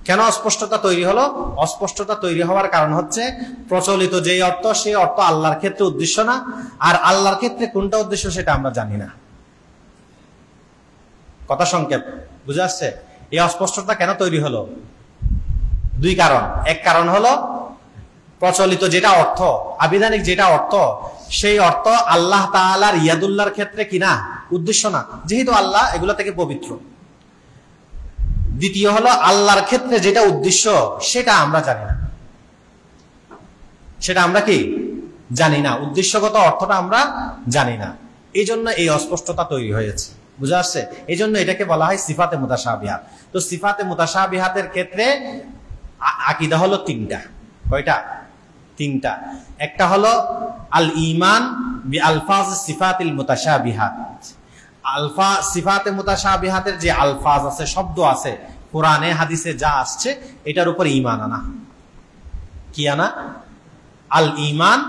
কেন অস্পষ্টতা তৈরি হলো? অস্পষ্টতা তৈরি হওয়ার কারণ হচ্ছে প্রচলিত যে অর্থ, সেই অর্থ আল্লাহর ক্ষেত্রে উদ্দেশ্য না, আর আল্লাহর ক্ষেত্রে কোনটা উদ্দেশ্য সেটা আমরা জানি না। কথা সংক্ষেপ বুঝে আসছে? এই অস্পষ্টতা কেন তৈরি হলো? দুই কারণ। এক কারণ হলো প্রচলিত যেটা অর্থ, আবিধানিক যেটা অর্থ, সেই অর্থ আল্লাহ তাআলার ইয়াদুল্লাহর ক্ষেত্রে কিনা উদ্দেশ্য না, যেহেতু আল্লাহ এগুলো থেকে পবিত্র। দ্বিতীয় হলো আল্লাহর ক্ষেত্রে যেটা উদ্দেশ্য সেটা আমরা জানি না। সেটা আমরা কি জানি না, উদ্দেশ্যগত অর্থটা আমরা জানি না। এই জন্য এই অস্পষ্টতা তৈরি হয়েছে। বুঝা আসছে? এই জন্য এটাকে বলা হয় সিফাতে মুতাশাবিহাত। তো সিফাতে মুতাশাবিহাতের ক্ষেত্রে আকীদা হলো তিনটা। কয়টা? তিনটা। একটা হলো আল ঈমান বি আলফাজ সিফাতিল মুতাশাবিহাত। আলফা সিফাতে মুতাশাবিহাতের যে আলফাজ আছে, শব্দ আছে, কোরআনে হাদিসে যা আসছে, এটার উপর ঈমান আনা। কি আনা? আল ঈমান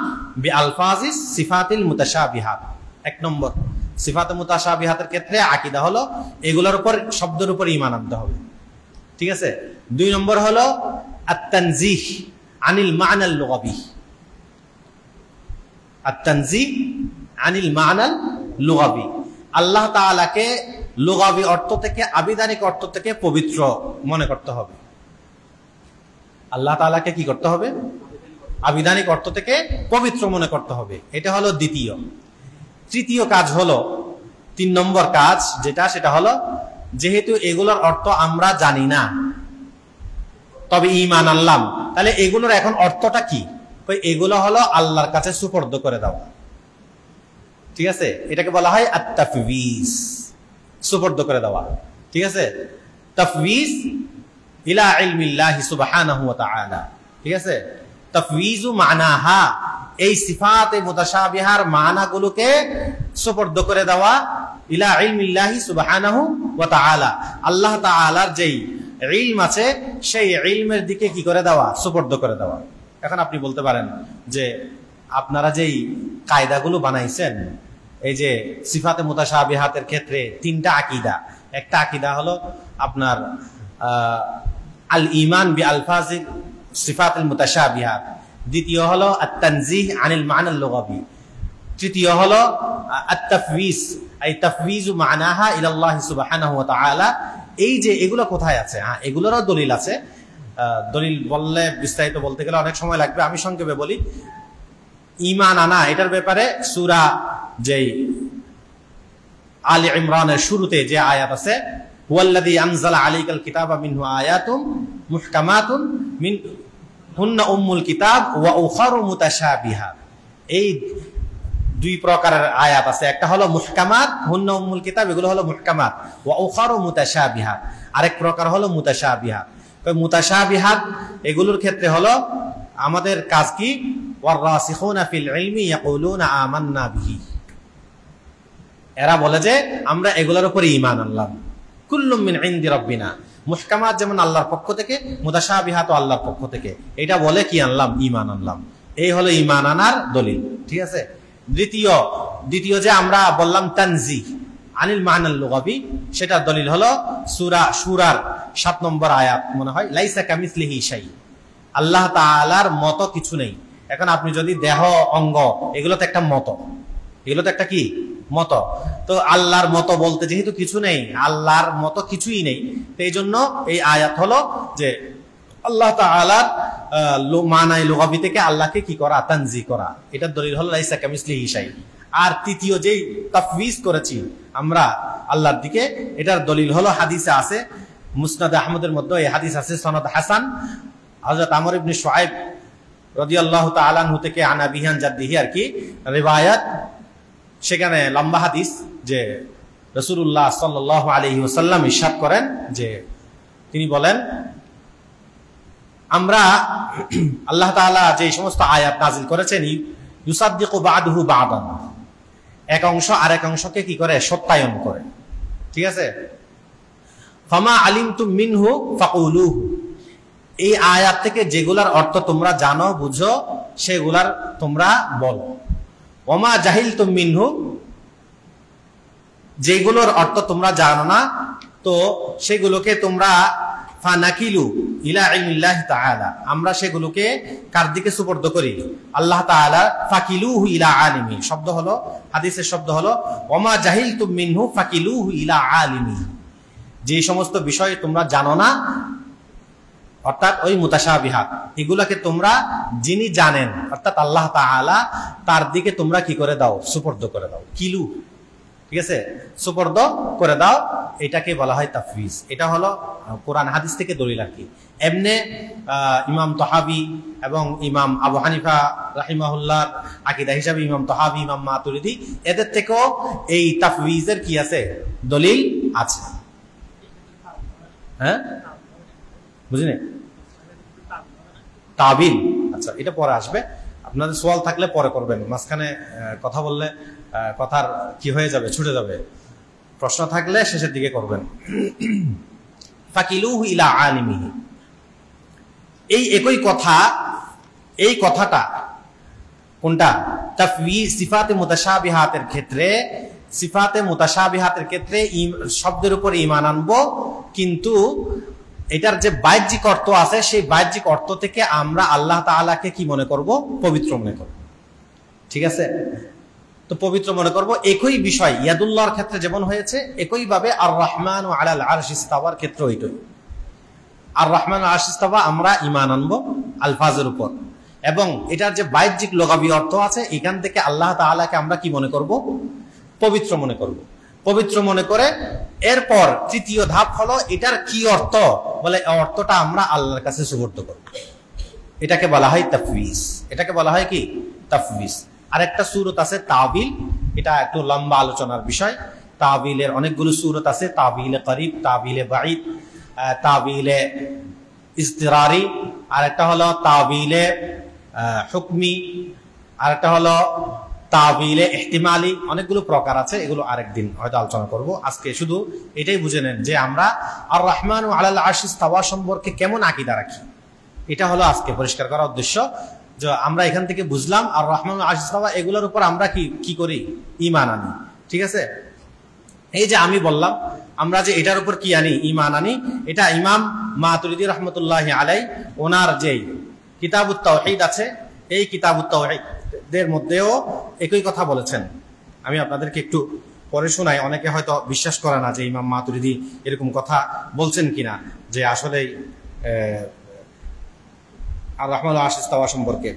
বি আলফাজিস সিফাতিল মুতাশাবিহাত। এক নম্বর, সিফাতে মুতাশাবিহাতের ক্ষেত্রে আকীদা হলো এগুলোর উপর, শব্দের উপর ঈমান আনতে হবে। ঠিক আছে? দুই নম্বর হলো আত-তানজিহ আনিল মা'নাল লুগাবি। আত-তানজিহ আনিল মা'নাল লুগাবি, আল্লাহ তাআলাকে লুগাবি অর্থ থেকে, আবিধানিক অর্থ থেকে পবিত্র মনে করতে হবে। আল্লাহ তাআলাকে কি করতে হবে? আবিধানিক অর্থ থেকে পবিত্র মনে করতে হবে। এটা হলো দ্বিতীয়। তৃতীয় কাজ হলো, 3 নম্বর কাজ যেটা, সেটা হলো যেহেতু এগুলোর অর্থ আমরা জানি না, তবে ঈমান আনলাম, তাহলে এগুলোর এখন অর্থটা কি? এগুলো হলো আল্লাহর কাছে সুপর্দ করে দাও। ঠিক আছে? এটাকে বলা হয় আত-তাফওয়িজ, সুপর্দ করে দেওয়া। ঠিক আছে? তাফওয়িজ ইলা ইলমিল্লাহি সুবহানাহু ওয়া তাআলা। ঠিক আছে? তাফওয়িজু মানাহা, এই সিফাতে মুতাশাবিহার মানাগুলোকে সুপর্দ করে দেওয়া ইলা ইলমিল্লাহি সুবহানাহু ওয়া তাআলা, আল্লাহ তাআলার যেই ইলম আছে সেই ইলমের দিকে কি করে দেওয়া? সুপর্দ করে দেওয়া। এখন আপনি বলতে পারেন যে আপনারা যেই কায়দাগুলো বানাইছেন, এই যে সিফাতে মুতাশাবিহাতের ক্ষেত্রে 3টা আকীদা, একটা আকীদা হলো আপনার আল ঈমান বি আলফাজি সিফাতুল মুতাশাবিহাত, দ্বিতীয় হলো আত-তানজিহ আনিল মা'নাল লুগাবি, তৃতীয় হলো আত-তাফওয়িজ আই তাফওয়িজু মা'নাহা ইলা আল্লাহ সুবহানাহু ওয়া তাআলা। এই যে এগুলো কোথায় আছে? হ্যাঁ, এগুলোরও দলিল আছে। দলিল বললে বিস্তারিত বলতে গেলে অনেক সময় লাগবে, আমি সংক্ষেপে বলি। ঈমান আনা, এটার ব্যাপারে সূরা যেই আলে ইমরানের শুরুতে যে আয়াত আছে, হুয়াল্লাযী আনজালা আলাইকাল কিতাবা মিনহু আয়াতুম মুহকামাতুন মিনহুন্না উম্মুল কিতাব ওয়া উখারু মুতাশাবিহাত। এই 2 প্রকারের আয়াত আছে। একটা হলো মুহকামাত, হুন্না উম্মুল কিতাব, এগুলো হলো মুহকামাত, ওয়া উখারু মুতাশাবিহাত। আরেক প্রকার হলো মুতাশাবিহাত। মুতাশাবিহাত এগুলোর ক্ষেত্রে হলো আমাদের কাজ কি? ওয়ার-রাসিখুনা ফিল ইলমি ইয়াকুলুনা আমান্না বিহি, এরা বলে যে আমরা এগুলোর উপরে ঈমান আনলাম। কুল্লুম মিন ইনদি রাব্বিনা, মুহকামাত যেমন আল্লাহর পক্ষ থেকে, মুতাশাবিহাত আল্লাহর পক্ষ থেকে, এটা বলে কি আনলাম? ঈমান আনলাম। এই হলো ঈমান আনার দলিল। ঠিক আছে? দ্বিতীয় যে আমরা বললাম তানজিহ আনিল মা'নাল লুগাবি, সেটার দলিল হলো সূরার 7 নম্বর আয়াত মনে হয়, লাইসা কামিসলিহি শাই, আল্লাহ তাআলার মতো কিছু নেই। এখন আপনি যদি দেহ, অঙ্গ, এগুলো তো একটা মত, এগুলো তো একটা কি মত। তো আল্লাহর মতো বলতে যেহেতু কিছু নেই, আল্লাহর মতো কিছুই নেই, তো এই জন্য এই আয়াত হলো যে আল্লাহ তাআলার মানায় লুগাবি থেকে আল্লাহকে কি করা? তানজিহ করা। এটার দলিল হলো লাইসা কামিসলিহি শাই। আর তৃতীয় যেই তাফওয়িজ করেছি আমরা আল্লাহর দিকে, এটার দলিল হলো হাদিসে আছে, মুসনাদ আহমদের মধ্যে এই হাদিস আছে, সনদ হাসান, হযরত আমর ইবনে শুআইব রাদিয়াল্লাহু তাআলা আনহু থেকে আনা বিহান জাদ্দিহি আর কি রিওয়ায়াত। সেখানে লম্বা হাদিস যে রাসূলুল্লাহ সাল্লাল্লাহু আলাইহি ওয়াসাল্লাম ইরশাদ করেন যে তিনি বলেন, আমরা আল্লাহ তাআলা যে সমস্ত আয়াত নাযিল করেছেন, ইউসাদ্দিকু বা'দুহু বা'দান, এক অংশ আরেক অংশকে কি করে সত্যায়ন করে। ঠিক আছে, ফামা আলিমতুম মিনহু ফাকুলুহু, এই আয়াত থেকে যেগুলার অর্থ তোমরা জানো বুঝো সেগুলার তোমরা বলো। ওমা জাহিলতুম মিনহু, যেগুলোর অর্থ তোমরা জানো না তো সেগুলোকে তোমরা ফানাকিলু ইলা ইলমিল্লাহি তাআলা, আমরা সেগুলোকে কার দিকে সুপর্দ করি? আল্লাহ তাআলা। ফাকিলুহু ইলা আলিমি, শব্দ হলো হাদিসের শব্দ হলো ওমা জাহিলতুম মিনহু ফাকিলুহু ইলা আলিমি, যে সমস্ত বিষয় তোমরা জানো না অর্থাৎ ওই মুতাশাবিহাত, এগুলাকে তোমরা যিনি জানেন অর্থাৎ আল্লাহ তাআলা, তার দিকে তোমরা কি করে দাও? সুপর্দ করে দাও। কিলু, ঠিক আছে, সুপর্দ করে দাও, এটাকে বলা হয় তাফওয়িজ। এটা হলো কোরআন হাদিস থেকে দলিল আর কি। এমনে ইমাম তাহাবি এবং ইমাম আবু হানিফা রাহিমাহুল্লাহ আকীদা হিসাবে ইমাম তাহাবি, ইমাম মাতুরিদি, এদের থেকেও এই তাফওয়িজের কি আছে? দলিল আছে। হ্যাঁ, বুঝলেন? তাবিল, আচ্ছা এটা পরে আসবে, আপনাদের সওয়াল থাকলে পরে করবেন, মাঝখানে কথা বললে কথার কি হয়ে যাবে, ছুটে যাবে। প্রশ্ন থাকলে শেষের দিকে করবেন। ফাকিলুহু ইলা আলিমিহি, এই একই কথা, এই কথাটা কোনটা? তাফওয়িজ সিফাতে মুতাশাবিহাতের ক্ষেত্রে, সিফাতে মুতাশাবিহাতের ক্ষেত্রে শব্দের উপর ঈমান আনবো, কিন্তু এটার যে বাহ্যিক অর্থ আছে সেই বাহ্যিক অর্থ থেকে আমরা আল্লাহ তাআলাকে কি মনে করব? পবিত্র মনে করব। ঠিক আছে, তো পবিত্র মনে করব। একই বিষয় ইয়াদুল্লাহর ক্ষেত্রে যেমন হয়েছে, একই ভাবে আর রহমান আলাল আরশ ইস্তাওয়ার ক্ষেত্রে ওইটাই। আর রহমান আরশ ইস্তাওয়া আমরা ঈমান আনবো আলফাজের উপর, এবং এটার যে বাহ্যিক লগাবি অর্থ আছে এখান থেকে আল্লাহ তাআলাকে আমরা কি মনে করব? পবিত্র মনে করব। পবিত্র মনে করে এরপর তৃতীয় ধাপ হলো এটার কি অর্থ, বলে অর্থটা আমরা আল্লাহর কাছে সুপর্দ করব। এটাকে বলা হয় তাফওয়িজ, এটাকে বলা হয় কি? তাফওয়িজ। আরেকটা সূরত আছে তাবিল, এটা একটু লম্বা আলোচনার বিষয়। তাবিলের অনেকগুলো সূরত আছে, তাবিলে করিব, তাবিলে বাঈদ, তাবিলে ইজতিরারি, আরেকটা হলো তাবিলে হুকমি, আরেকটা হলো তাবিলে ইহতিমালি, অনেকগুলো প্রকার আছে, এগুলো আরেকদিন হয়তো আলোচনা করব। আজকে শুধু এটাই বুঝে নেন যে আমরা আর রহমান আলাল আরশ ইস্তাওয়া সম্পর্কে কেমন আকীদা রাখি, এটা হলো আজকে পরিষ্কার করার উদ্দেশ্য। যে আমরা এখান থেকে বুঝলাম আর রহমান আরশ ইস্তাওয়া, এগুলোর উপর আমরা কি করি? ঈমান আনি। ঠিক আছে, এই যে আমি বললাম আমরা যে এটার উপর কি আনি? ঈমান আনি। এটা ইমাম মাতুরিদি রাহমাতুল্লাহি আলাইহি ওনার যে কিতাবুত তাওহীদ আছে, এই কিতাবুত তাওহীদের মধ্যেও একই কথা বলেছেন। আমি আপনাদেরকে একটু পরে শোনাই, অনেকে হয়তো বিশ্বাস করে না যে ইমাম মাতুরিদি এরকম কথা বলছেন কিনা, যে আসলে আর রহমান আরশ ইস্তাওয়া সম্পর্কে।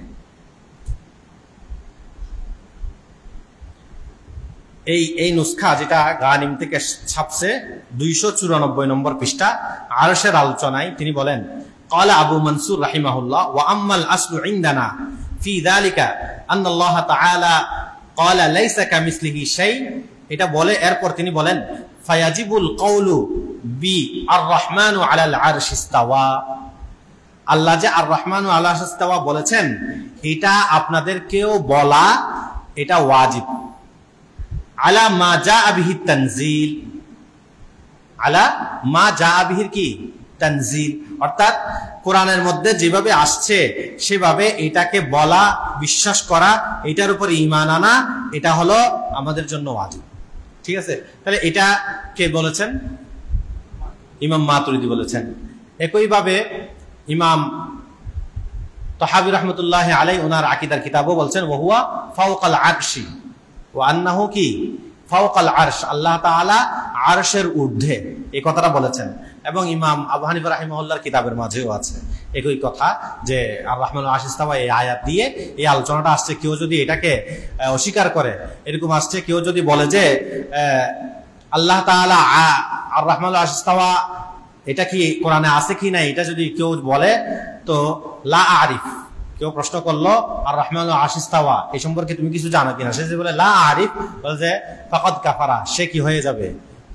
এই নুসখা যেটা গানিম থেকে ছাপছে 294 নম্বর পৃষ্ঠা, আরশের আলোচনায় তিনি বলেন, قال আবু মনসুর রাহিমাহুল্লাহ ওয়া আম্মাল আসলু ইনদানা ফি যালিকা আন্না আল্লাহ তাআলা قال ليس كمثله شيء, এটা বলে এরপর তিনি বলেন ফায়াজিবুল কওলু বি আর রহমানু আলাল আরশ ইস্তাওয়া, আল্লাহ যে আর রহমানু আলাল আরশ ইস্তাওয়া বলেছেন এটা আপনাদেরকেও বলা, এটা ওয়াজিব। আলা মা জাআ বিহি তানজিল, আলা মা জাআ বিহির কি? তানজিল, অর্থাৎ কোরআনের মধ্যে যেভাবে আসছে সেভাবে এটাকে বলা, বিশ্বাস করা, এটার উপর ঈমান আনা, এটা হলো আমাদের জন্য ওয়াজিব। ঠিক আছে, তাহলে এটা কে বলেছেন? ইমাম মাতুরিদি বলেছেন। একইভাবে ইমাম তাহাবি রাহমাতুল্লাহি আলাইহি ওনার আকীদার কিতাবও বলছেন ওয়া হুয়া ফাওকাল আরশি ওয়া আন্নাহু কি? ফাওকাল আরশ, আল্লাহ তাআলা আরশের ঊর্ধ্বে, এই কথাটা বলেছেন। এবং ইমাম আবু হানিফা রাহিমাহুল্লাহর কিতাবের মাঝেও আছে একই কথা, যে আর রহমান আরশ ইস্তাওয়া, এই আয়াত দিয়ে এই আলোচনাটা আসছে। কেউ যদি এটাকে অস্বীকার করে, এরকম আসছে, কেউ যদি বলে যে আল্লাহ তাআলা আর রহমান আরশ ইস্তাওয়া এটা কি কোরআনে আছে কি না, এটা যদি কেউ বলে, তো লা আরিফ, কেউ প্রশ্ন করলো আর রহমান আরশ ইস্তাওয়া এই সম্পর্কে তুমি কিছু জানো কিনা, সে যদি বলে লা আরিফ, বলে যে ফাকাদ কাফারা, সে কি হয়ে যাবে,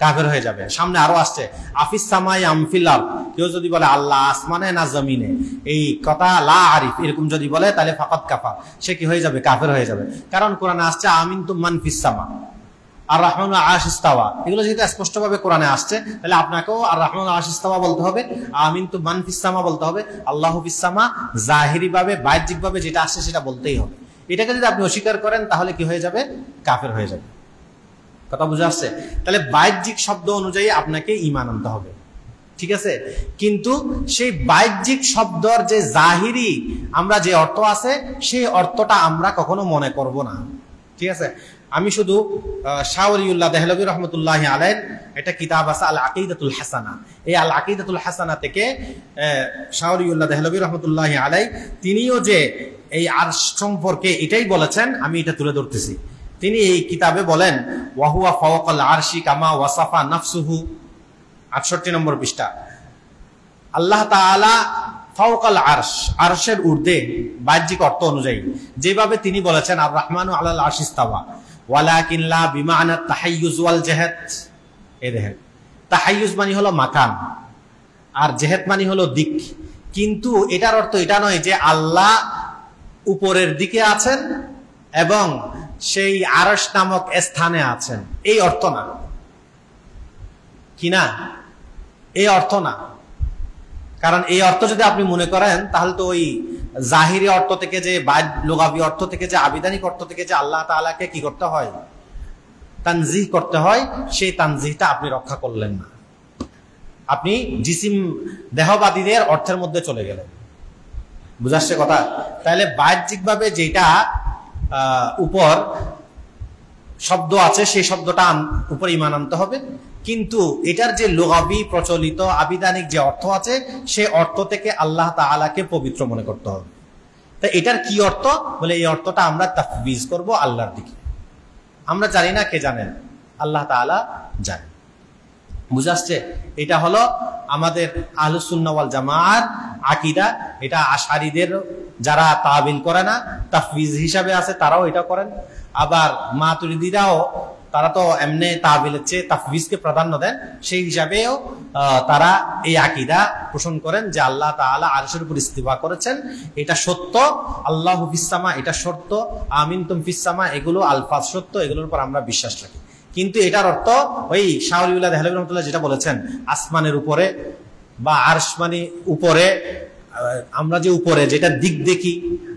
কাফের হয়ে যাবে। সামনে আরো আসছে আফিস সামাই আম ফিল আরদ, কেউ যদি বলে আল্লাহ আসমানে না জমিনে, এই কথা লা আরিফ এরকম যদি বলে, তাহলে ফাকাদ কাফার, সে কি হয়ে যাবে, কাফের হয়ে যাবে। কারণ কোরআনে আসছে আমিনতুম মান ফিস সামা আর রহমান আরশ ইস্তাওয়া, এগুলো যেহেতু স্পষ্টভাবে কোরআনে আসছে, তাহলে আপনাকেও আর রহমান আরশ ইস্তাওয়া বলতে হবে, আমিনতুম মান ফিস সামা বলতে হবে, আল্লাহু ফিস সামা জাহিরি ভাবে বাহ্যিক ভাবে যেটা আসছে সেটা বলতেই হবে। এটাকে যদি আপনি অস্বীকার করেন, তাহলে কি হয়ে যাবে, কাফের হয়ে যাবে। কথা বুঝে আসছে? তাহলে বাহ্যিক শব্দ অনুযায়ী আপনাকে ঈমান আনতে হবে, ঠিক আছে? কিন্তু সেই বাহ্যিক শব্দর যে জাহিরি আমরা যে অর্থ আছে, সেই অর্থটা আমরা কখনো মনে করব না, ঠিক আছে? আমি শুধু শাহ ওলিউল্লাহ দেহলভী রহমতুল্লাহি আলাইহির একটা কিতাব আছে আল আকিদাতুল হাসানা, এই আল আকিদাতুল হাসানা থেকে শাহ ওলিউল্লাহ দেহলভী রহমতুল্লাহি আলাইহি তিনিও যে এই আরশ সম্পর্কে এটাই বলেছেন, আমি এটা তুলে ধরতেছি। তিনি এই কিতাবে বলেন ওয়াহুয়া ফাওকাল আরশি কামা ওয়াসাফা নাফসুহু, 68 নম্বর পৃষ্ঠা। আল্লাহ তাআলা ফাওকাল আরশ, আরশের ঊর্ধ্বে বাহ্যিক অর্থ অনুযায়ী যেভাবে তিনি বলেছেন আর রহমানু আলাল আরশ ইস্তাওয়া ওয়ালাকিন লা বিমানা তাহাইয়ুজ ওয়াল জাহাত। এই দেখেন, তাহাইয়ুজ মানে হলো মাকান আর জাহাত মানে হলো দিক, কিন্তু এটার অর্থ এটা নয় যে আল্লাহ উপরের দিকে আছেন এবং সেই আরশ নামক স্থানে আছেন, এই অর্থ না, কি না, এই অর্থ না। কারণ এই অর্থ যদি আপনি মনে করেন, তাহলে তো ওই জাহিরি অর্থ থেকে যে লুগাবি অর্থ থেকে যে আবিধানিক অর্থ থেকে যে আল্লাহ তাআলাকে কি করতে হয়, তানজিহ করতে হয়, সেই তানজিহটা আপনি রক্ষা করলেন না, আপনি জিসিম দেহবাদীদের অর্থের মধ্যে চলে গেলেন। বুঝাচ্ছে কথা? তাহলে বাহ্যিকভাবে যেটা উপর শব্দ আছে, সেই শব্দটা উপর ঈমান আনতে হবে, কিন্তু এটার যে লুগাবি প্রচলিত আবিধানিক যে অর্থ আছে, সেই অর্থ থেকে আল্লাহ তাআলাকে পবিত্র মনে করতে হবে। তা এটার কি অর্থ বলে, এই অর্থটা আমরা তাফবিজ করব আল্লাহর দিকে। আমরা জানি না, কে জানেন? আল্লাহ তাআলা জানেন। বুঝাচ্ছে? এটা হলো আমাদের আহলুস সুন্নাহ ওয়াল জামাআর আকীদা। এটা আশআরীদের যারা তাবিল করে না, তাফবিজ হিসাবে আছে, তারাও এটা করেন। আবার মাতুরিদিরাও, তারা তো এমনি তাবিলের চেয়ে তাফবিজকে প্রাধান্য দেন, সেই হিসাবেও তারা এই আকীদা পোষণ করেন যে আল্লাহ তাআলা আরশের উপর ইস্তিওয়া করেছেন, এটা সত্য। আল্লাহু ফিস সামা, এটা সত্য। আমিনতুম ফিস সামা, এগুলো আলফাজ সত্য, এগুলোর উপর আমরা বিশ্বাস রাখি। কিন্তু এটার অর্থ ওই শাহ ওলিউল্লাহ দেহলভী রহমাতুল্লাহ যেটা বলেছেন, আসমানের উপরে বা আরশ মানে উপরে, আমরা যে উপরে যেটা দিক দেখি,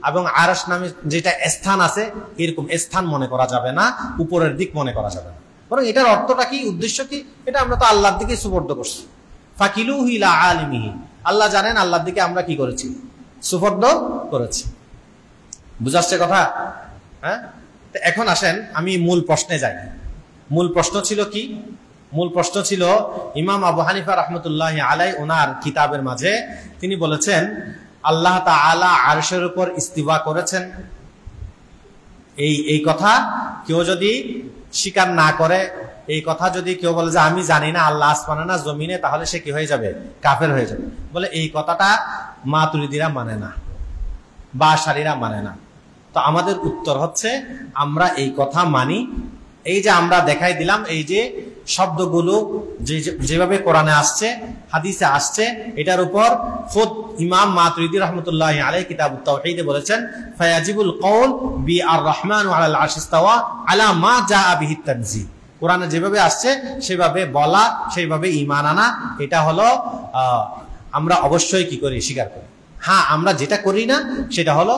এবং আরশ নামে যেটা স্থান আছে, এরকম স্থান মনে করা যাবে না, উপরের দিক মনে করা যাবে না। বরং এটার অর্থটা কি, উদ্দেশ্য কি, এটা আমরা তো আল্লাহর দিকে সুপর্দ করছি। ফাকিলুহু ইলা আলিমিহি, আল্লাহ জানেন, আল্লাহর দিকে আমরা কি করেছি, সুপর্দ করেছি। বুঝাচ্ছে কথা? হ্যাঁ, এখন আসেন আমি মূল প্রশ্নে যাই। মূল প্রশ্ন ছিল কি? মূল প্রশ্ন ছিল ইমাম আবু হানিফা রাহমাতুল্লাহি আলাইহি ওনার কিতাবের মাঝে তিনি বলেছেন আল্লাহ তাআলা আরশের উপর ইস্তিওয়া করেছেন। এই কথা কেউ যদি স্বীকার না করে, এই কথা যদি কেউ বলে যে আমি জানি না আল্লাহ আসমানে না জমিনে, তাহলে সে কি হয়ে যাবে, কাফের হয়ে যাবে। বলে এই কথাটা মাতুরিদিরা মানে না বা আশআরীরা মানে না। তো আমাদের উত্তর হচ্ছে আমরা এই কথা মানি। এই যে আমরা দেখাই দিলাম, এই যে শব্দগুলো যেভাবে কোরআনে আসছে, হাদিসে আসছে, এটার উপর খুদ ইমাম মাতুরিদি রাহমাতুল্লাহি আলাইহি কিতাবুত তাওহীদে বলেছেন ফায়াজিবুল কওল বি আর রহমানু আলাল আরশি ইস্তাওয়া আলা মা জাআ বিহি তানজিহ। কোরআনে যেভাবে আসছে সেভাবে বলা, সেইভাবে ঈমান আনা, এটা হলো আমরা অবশ্যই কি করি, স্বীকার করি। হ্যাঁ, আমরা যেটা করি না সেটা হলো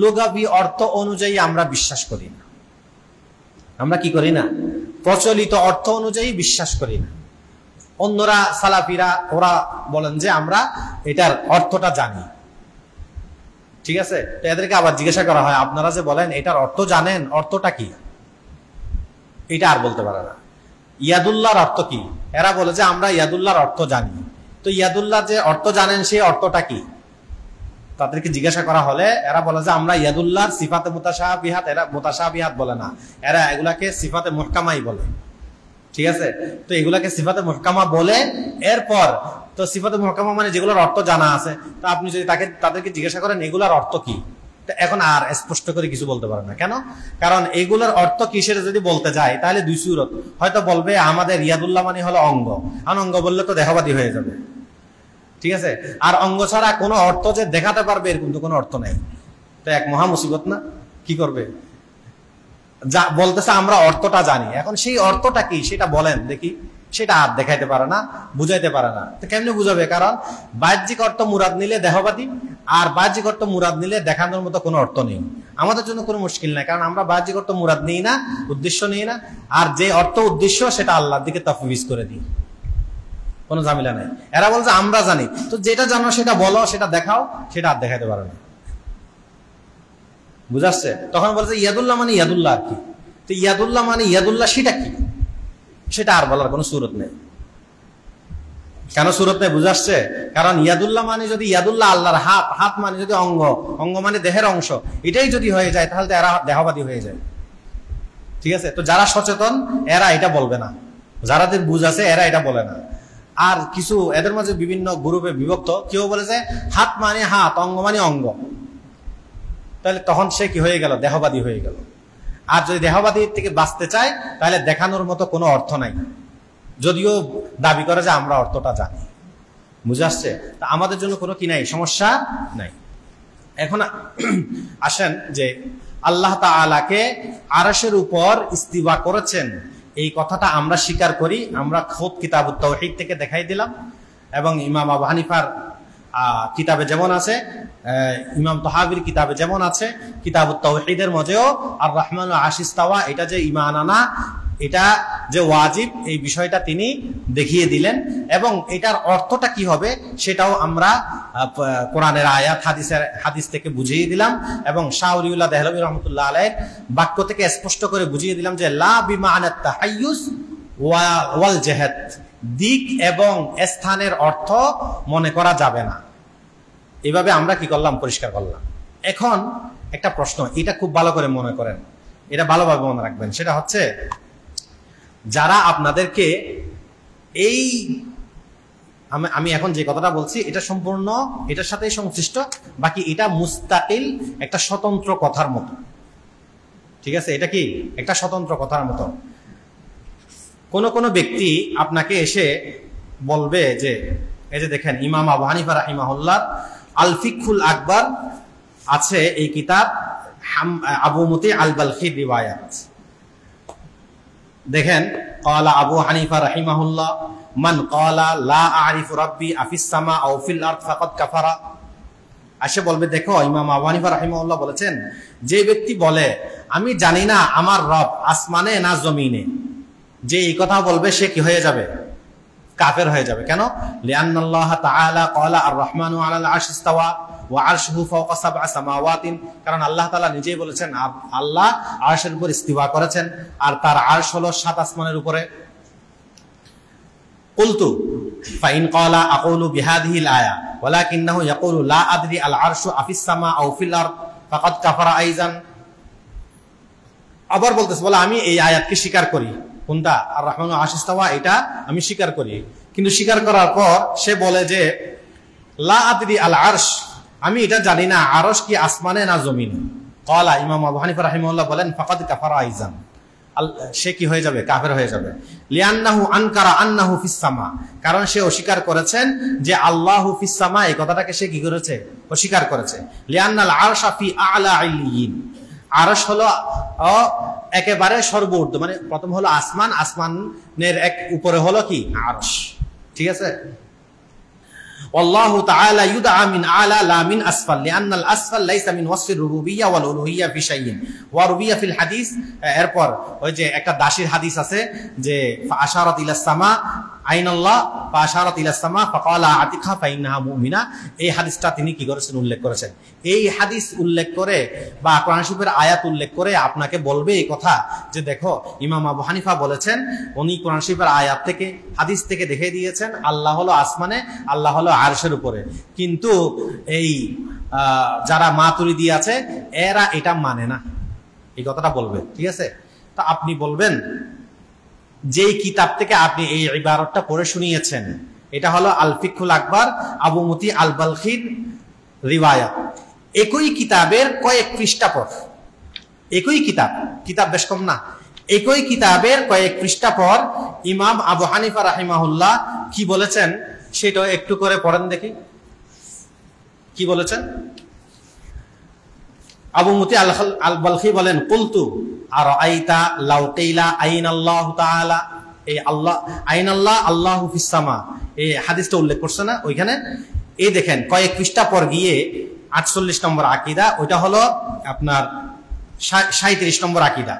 লুগাবি অর্থ অনুযায়ী আমরা বিশ্বাস করি না। আমরা কি করি না, প্রচলিত অর্থ অনুযায়ী বিশ্বাস করি না। অন্যরা সালাফিরা ওরা বলেন যে আমরা এটার অর্থটা জানি, ঠিক আছে? তো এদেরকে আবার জিজ্ঞাসা করা হয় আপনারা যে বলেন এটার অর্থ জানেন, অর্থটা কি? এটা আর বলতে পারে না। ইয়াদুল্লাহর অর্থ কি? এরা বলে যে আমরা ইয়াদুল্লাহর অর্থ জানি। তো ইয়াদুল্লাহ যে অর্থ জানেন সেই অর্থটা কি? তাদেরকে জিজ্ঞাসা করা হলে এরা বলে যে আমরা ইয়াদুল্লাহর সিফাতে মুতাশাবিহাত, এরা মুতাশাবিহাত বলে না, এরা এগুলাকে সিফাতে মুহকামাই বলে। ঠিক আছে, তো এগুলাকে সিফাতে মুহকামা বলে। এরপর তো সিফাতে মুহকামা মানে যেগুলোর অর্থ জানা আছে, তো আপনি যদি তাদেরকে জিজ্ঞাসা করেন এগুলার অর্থ কি, এখন আর স্পষ্ট করে কিছু বলতে পারে না। কেন? কারণ এগুলোর অর্থ কিসের যদি বলতে যায় তাহলে দুই সুরত, হয়তো বলবে আমাদের ইয়াদুল্লাহ মানে হলো অঙ্গ, আর অঙ্গ বললে তো দেহবাদী হয়ে যাবে। ঠিক আছে, আর অঙ্গ ছাড়া কোনো অর্থ যে দেখাতে পারবে এরকম তো কোনো অর্থ নেই। তো এক মহা মুসিবত না? কি করবে? যা বলতেছে আমরা অর্থটা জানি, এখন সেই অর্থটা কি সেটা বলেন দেখি। সেটা আর দেখাইতে পারে না, বুঝাইতে পারে না। তো কেমনে বুঝাবে? কারণ বাহ্যিক অর্থ মুরাদ নিলে দেহবাদী, আর বাহ্যিক অর্থ মুরাদ নিলে দেখানোর মতো কোনো অর্থ নেই। আমাদের জন্য কোনো মুশকিল নাই, কারণ আমরা বাহ্যিক অর্থ মুরাদ নিই না, উদ্দেশ্য নিই না, আর যে অর্থ উদ্দেশ্য সেটা আল্লাহর দিকে তাফবিজ করে দিই, কোনো ঝামেলা নাই। এরা বলছে আমরা জানি, তো যেটা জানো সেটা বলো, সেটা দেখাও, সেটা আর দেখাইতে পারে না। বুঝাচ্ছে? তখন বলছে ইয়াদুল্লাহ মানে ইয়াদুল্লাহ আর কি। তো ইয়াদুল্লাহ মানে ইয়াদুল্লাহ সেটা কি, সেটা আর বলার কোনো সুরত নেই। কেন সুরত নেই? বুঝাচ্ছে? কারণ ইয়াদুল্লাহ মানে যদি ইয়াদুল্লাহ আল্লাহর হাত, হাত মানে যদি অঙ্গ, অঙ্গ মানে দেহের অংশ, এটাই যদি হয়ে যায় তাহলে তো এরা দেহবাদী হয়ে যায়। ঠিক আছে, তো যারা সচেতন এরা এটা বলবে না, যারাদের বুঝ আছে এরা এটা বলে না। আর কিছু এদের মাঝে বিভিন্ন গ্রুপে বিভক্ত, কেউ বলে যে হাত মানে হাত, অঙ্গ মানে অঙ্গ, তাহলে তখন সে কি হয়ে গেল? দেহবাদী হয়ে গেল। আর যদি দেহবাদী থেকে বাঁচতে চায় তাহলে দেখানোর মতো কোনো অর্থ নাই, যদিও দাবি করে যে আমরা অর্থটা জানি। বুঝে আসছে? তা আমাদের জন্য কোনো কি নাই, সমস্যা নাই। এখন আসেন যে আল্লাহ তাআলাকে আরশের উপর ইস্তিওয়া করেছেন, এই কথাটা আমরা স্বীকার করি। আমরা খোদ কিতাবুত তাওহীদ থেকে দেখাই দিলাম, এবং ইমাম আবু হানিফার কিতাবে যেমন আছে, ইমাম তাহাবির কিতাবে যেমন আছে, কিতাবুত তাওহীদের মধ্যেও আর রহমান আশিস্তাওয়া, এটা যে ঈমান আনা, এটা যে ওয়াজিব, এই বিষয়টা তিনি দেখিয়ে দিলেন। এবং এটার অর্থটা কি হবে সেটাও আমরা কোরআনের আয়াত, হাদিস থেকে বুঝিয়ে দিলাম, এবং শাহ ওলিউল্লাহ দেহলভী রহমতুল্লাহ আলাইহির বাক্য থেকে স্পষ্ট করে বুঝিয়ে দিলাম যে লা বিমাআনাত তাহাইয়ুস ওয়াল জিহাদ, দিক এবং স্থানের অর্থ মনে করা যাবে না। এভাবে আমরা কি করলাম? পরিষ্কার করলাম। এখন একটা প্রশ্ন, এটা খুব ভালো করে মনে করেন, এটা ভালোভাবে মনে রাখবেন। সেটা হচ্ছে, যারা আপনাদেরকে এই আমি এখন যে কথাটা বলছি এটা সম্পূর্ণ এটার সাথেই সংশ্লিষ্ট, বাকি এটা মুস্তাকিল একটা স্বতন্ত্র কথার মতো। ঠিক আছে, এটা কি একটা স্বতন্ত্র কথার মতো। কোন ব্যক্তি আপনাকে এসে বলবে যে এই যে দেখেন ইমাম আবু হানিফা রাহিমাহুল্লাহ আল ফিকহুল আকবার আছে, এই কিতাব আবু মুতি আল বালখির রিওয়ায়াত। দেখেন ক্বালা আবু হানিফা রাহিমাহুল্লাহ মান ক্বালা লা আরিফু রাব্বি আফিস সামা আও ফিল আরদ ফাকাদ কাফারা। আসে বলবে দেখো ইমাম আবু হানিফা রাহিমাহুল্লাহ বলেছেন, যে ব্যক্তি বলে আমি জানি না আমার রব আসমানে না জমিনে, যে এই কথা বলবে সে কি হয়ে যাবে? কাফের হয়ে যাবে। কেন? লিআন্নাল্লাহ তাআলা ক্বালা আর রহমানু আলাল আরশি ইস্তাওয়া ওয়া আরশুহু ফাওকা সাবআ সামাওয়াতিন, কারণ আল্লাহ তাআলা নিজেই বলেছেন আল্লাহ আরশের উপর ইস্তিওয়া করেছেন, আর তার আরশ হলো 7 আসমানের উপরে। কুলতু ফাইন ক্বালা আকুলু বিহাদিহিল আয়া ওয়ালাকিন্নাহু ইয়াকুলু লা আদরি আল আরশু আফিস সামা আও ফিল আরদ ফাকাদ কাফারা আইজান। আবার বলতেছে, বলে আমি এই আয়াতকে স্বীকার করি, কোনটা? আর রহমান আরশি ইস্তাওয়া, এটা আমি স্বীকার করি। কিন্তু স্বীকার করার পর সে বলে যে লা আদরি আল আরশ, আমি এটা জানি না আরশ কি আসমানে না জমিনে। ক্বালা ইমাম আবু হানিফা রাহিমাহুল্লাহ বলেন ফাকাদ কাফারা আইজান, সে কি হয়ে যাবে? কাফের হয়ে যাবে। লিআন্নাহু আনকারা আন্নাহু ফিস সামা, কারণ সে অস্বীকার করেছেন যে আল্লাহু ফিস সামা, এই কথাটাকে সে কি করেছে? অস্বীকার করেছে। লিআন্নাল আরশা ফি আ'লা ইল্লিয়িন, আরশ হলো একেবারে সর্বোচ্চ, মানে প্রথম হলো আসমান, আসমানের এক উপরে হলো কি? আরশ। ঠিক আছে। আল্লাহু তাআলা ইউদআ মিন আ'লা লা মিন আসফাল, লিআন্নাল আসফাল লাইসা মিন ওয়াসফির রুবুবিয়্যা ওয়াল উলুহিয়্যা ফি শাইইন ওয়া রুবিয়া ফিল হাদিস। এরপর ওই যে একটা দাসীর হাদিস আছে যে আশারাত ইলাস সামা আইনাল্লাহ ফাশারাত ইলা সামা ফাকালা আতিকা ফাইন্নাহা মুমিনা, এই হাদিসটা তিনি কি করেছেন, উল্লেখ করেছেন। এই হাদিস উল্লেখ করে বা কোরআন শরীফের আয়াত উল্লেখ করে আপনাকে বলবে এই কথা যে দেখো ইমাম আবু হানিফা বলেছেন, উনি কোরআন শরীফের আয়াত থেকে হাদিস থেকে দেখিয়ে দিয়েছেন আল্লাহ হলো আসমানে, আল্লাহ হলো আরশের উপরে। কিন্তু এই যারা মাতুরিদি আছে এরা এটা মানে না, এই কথাটা বলবে। ঠিক আছে, তা আপনি বলবেন যেই কিতাব থেকে আপনি এই ইবারতটা পড়ে শুনিয়েছেন এটা হলো আল ফিকহুল আকবার আবু মুতি আল বালখির রিওয়ায়াত। একই কিতাবের কয়েক পৃষ্ঠা পর, একই কিতাব বেশ কম না, একই কিতাবের কয়েক পৃষ্ঠা পর ইমাম আবু হানিফা রাহিমাহুল্লাহ কি বলেছেন সেটা একটু করে পড়েন দেখি। কি বলেছেন? আবু মুতি আল বালখি বলেন, কুলতু আরাআইতা লাউ কিলা আইনাল্লাহু তাআলা, এই আল্লাহ আইনাল্লাহ আল্লাহু ফিস সামা, এই হাদিসটা উল্লেখ করছে না ওইখানে। এই দেখেন কয়েক পৃষ্ঠা পর গিয়ে 48 নম্বর আকীদা, ওইটা হলো আপনার 37 নম্বর আকীদা।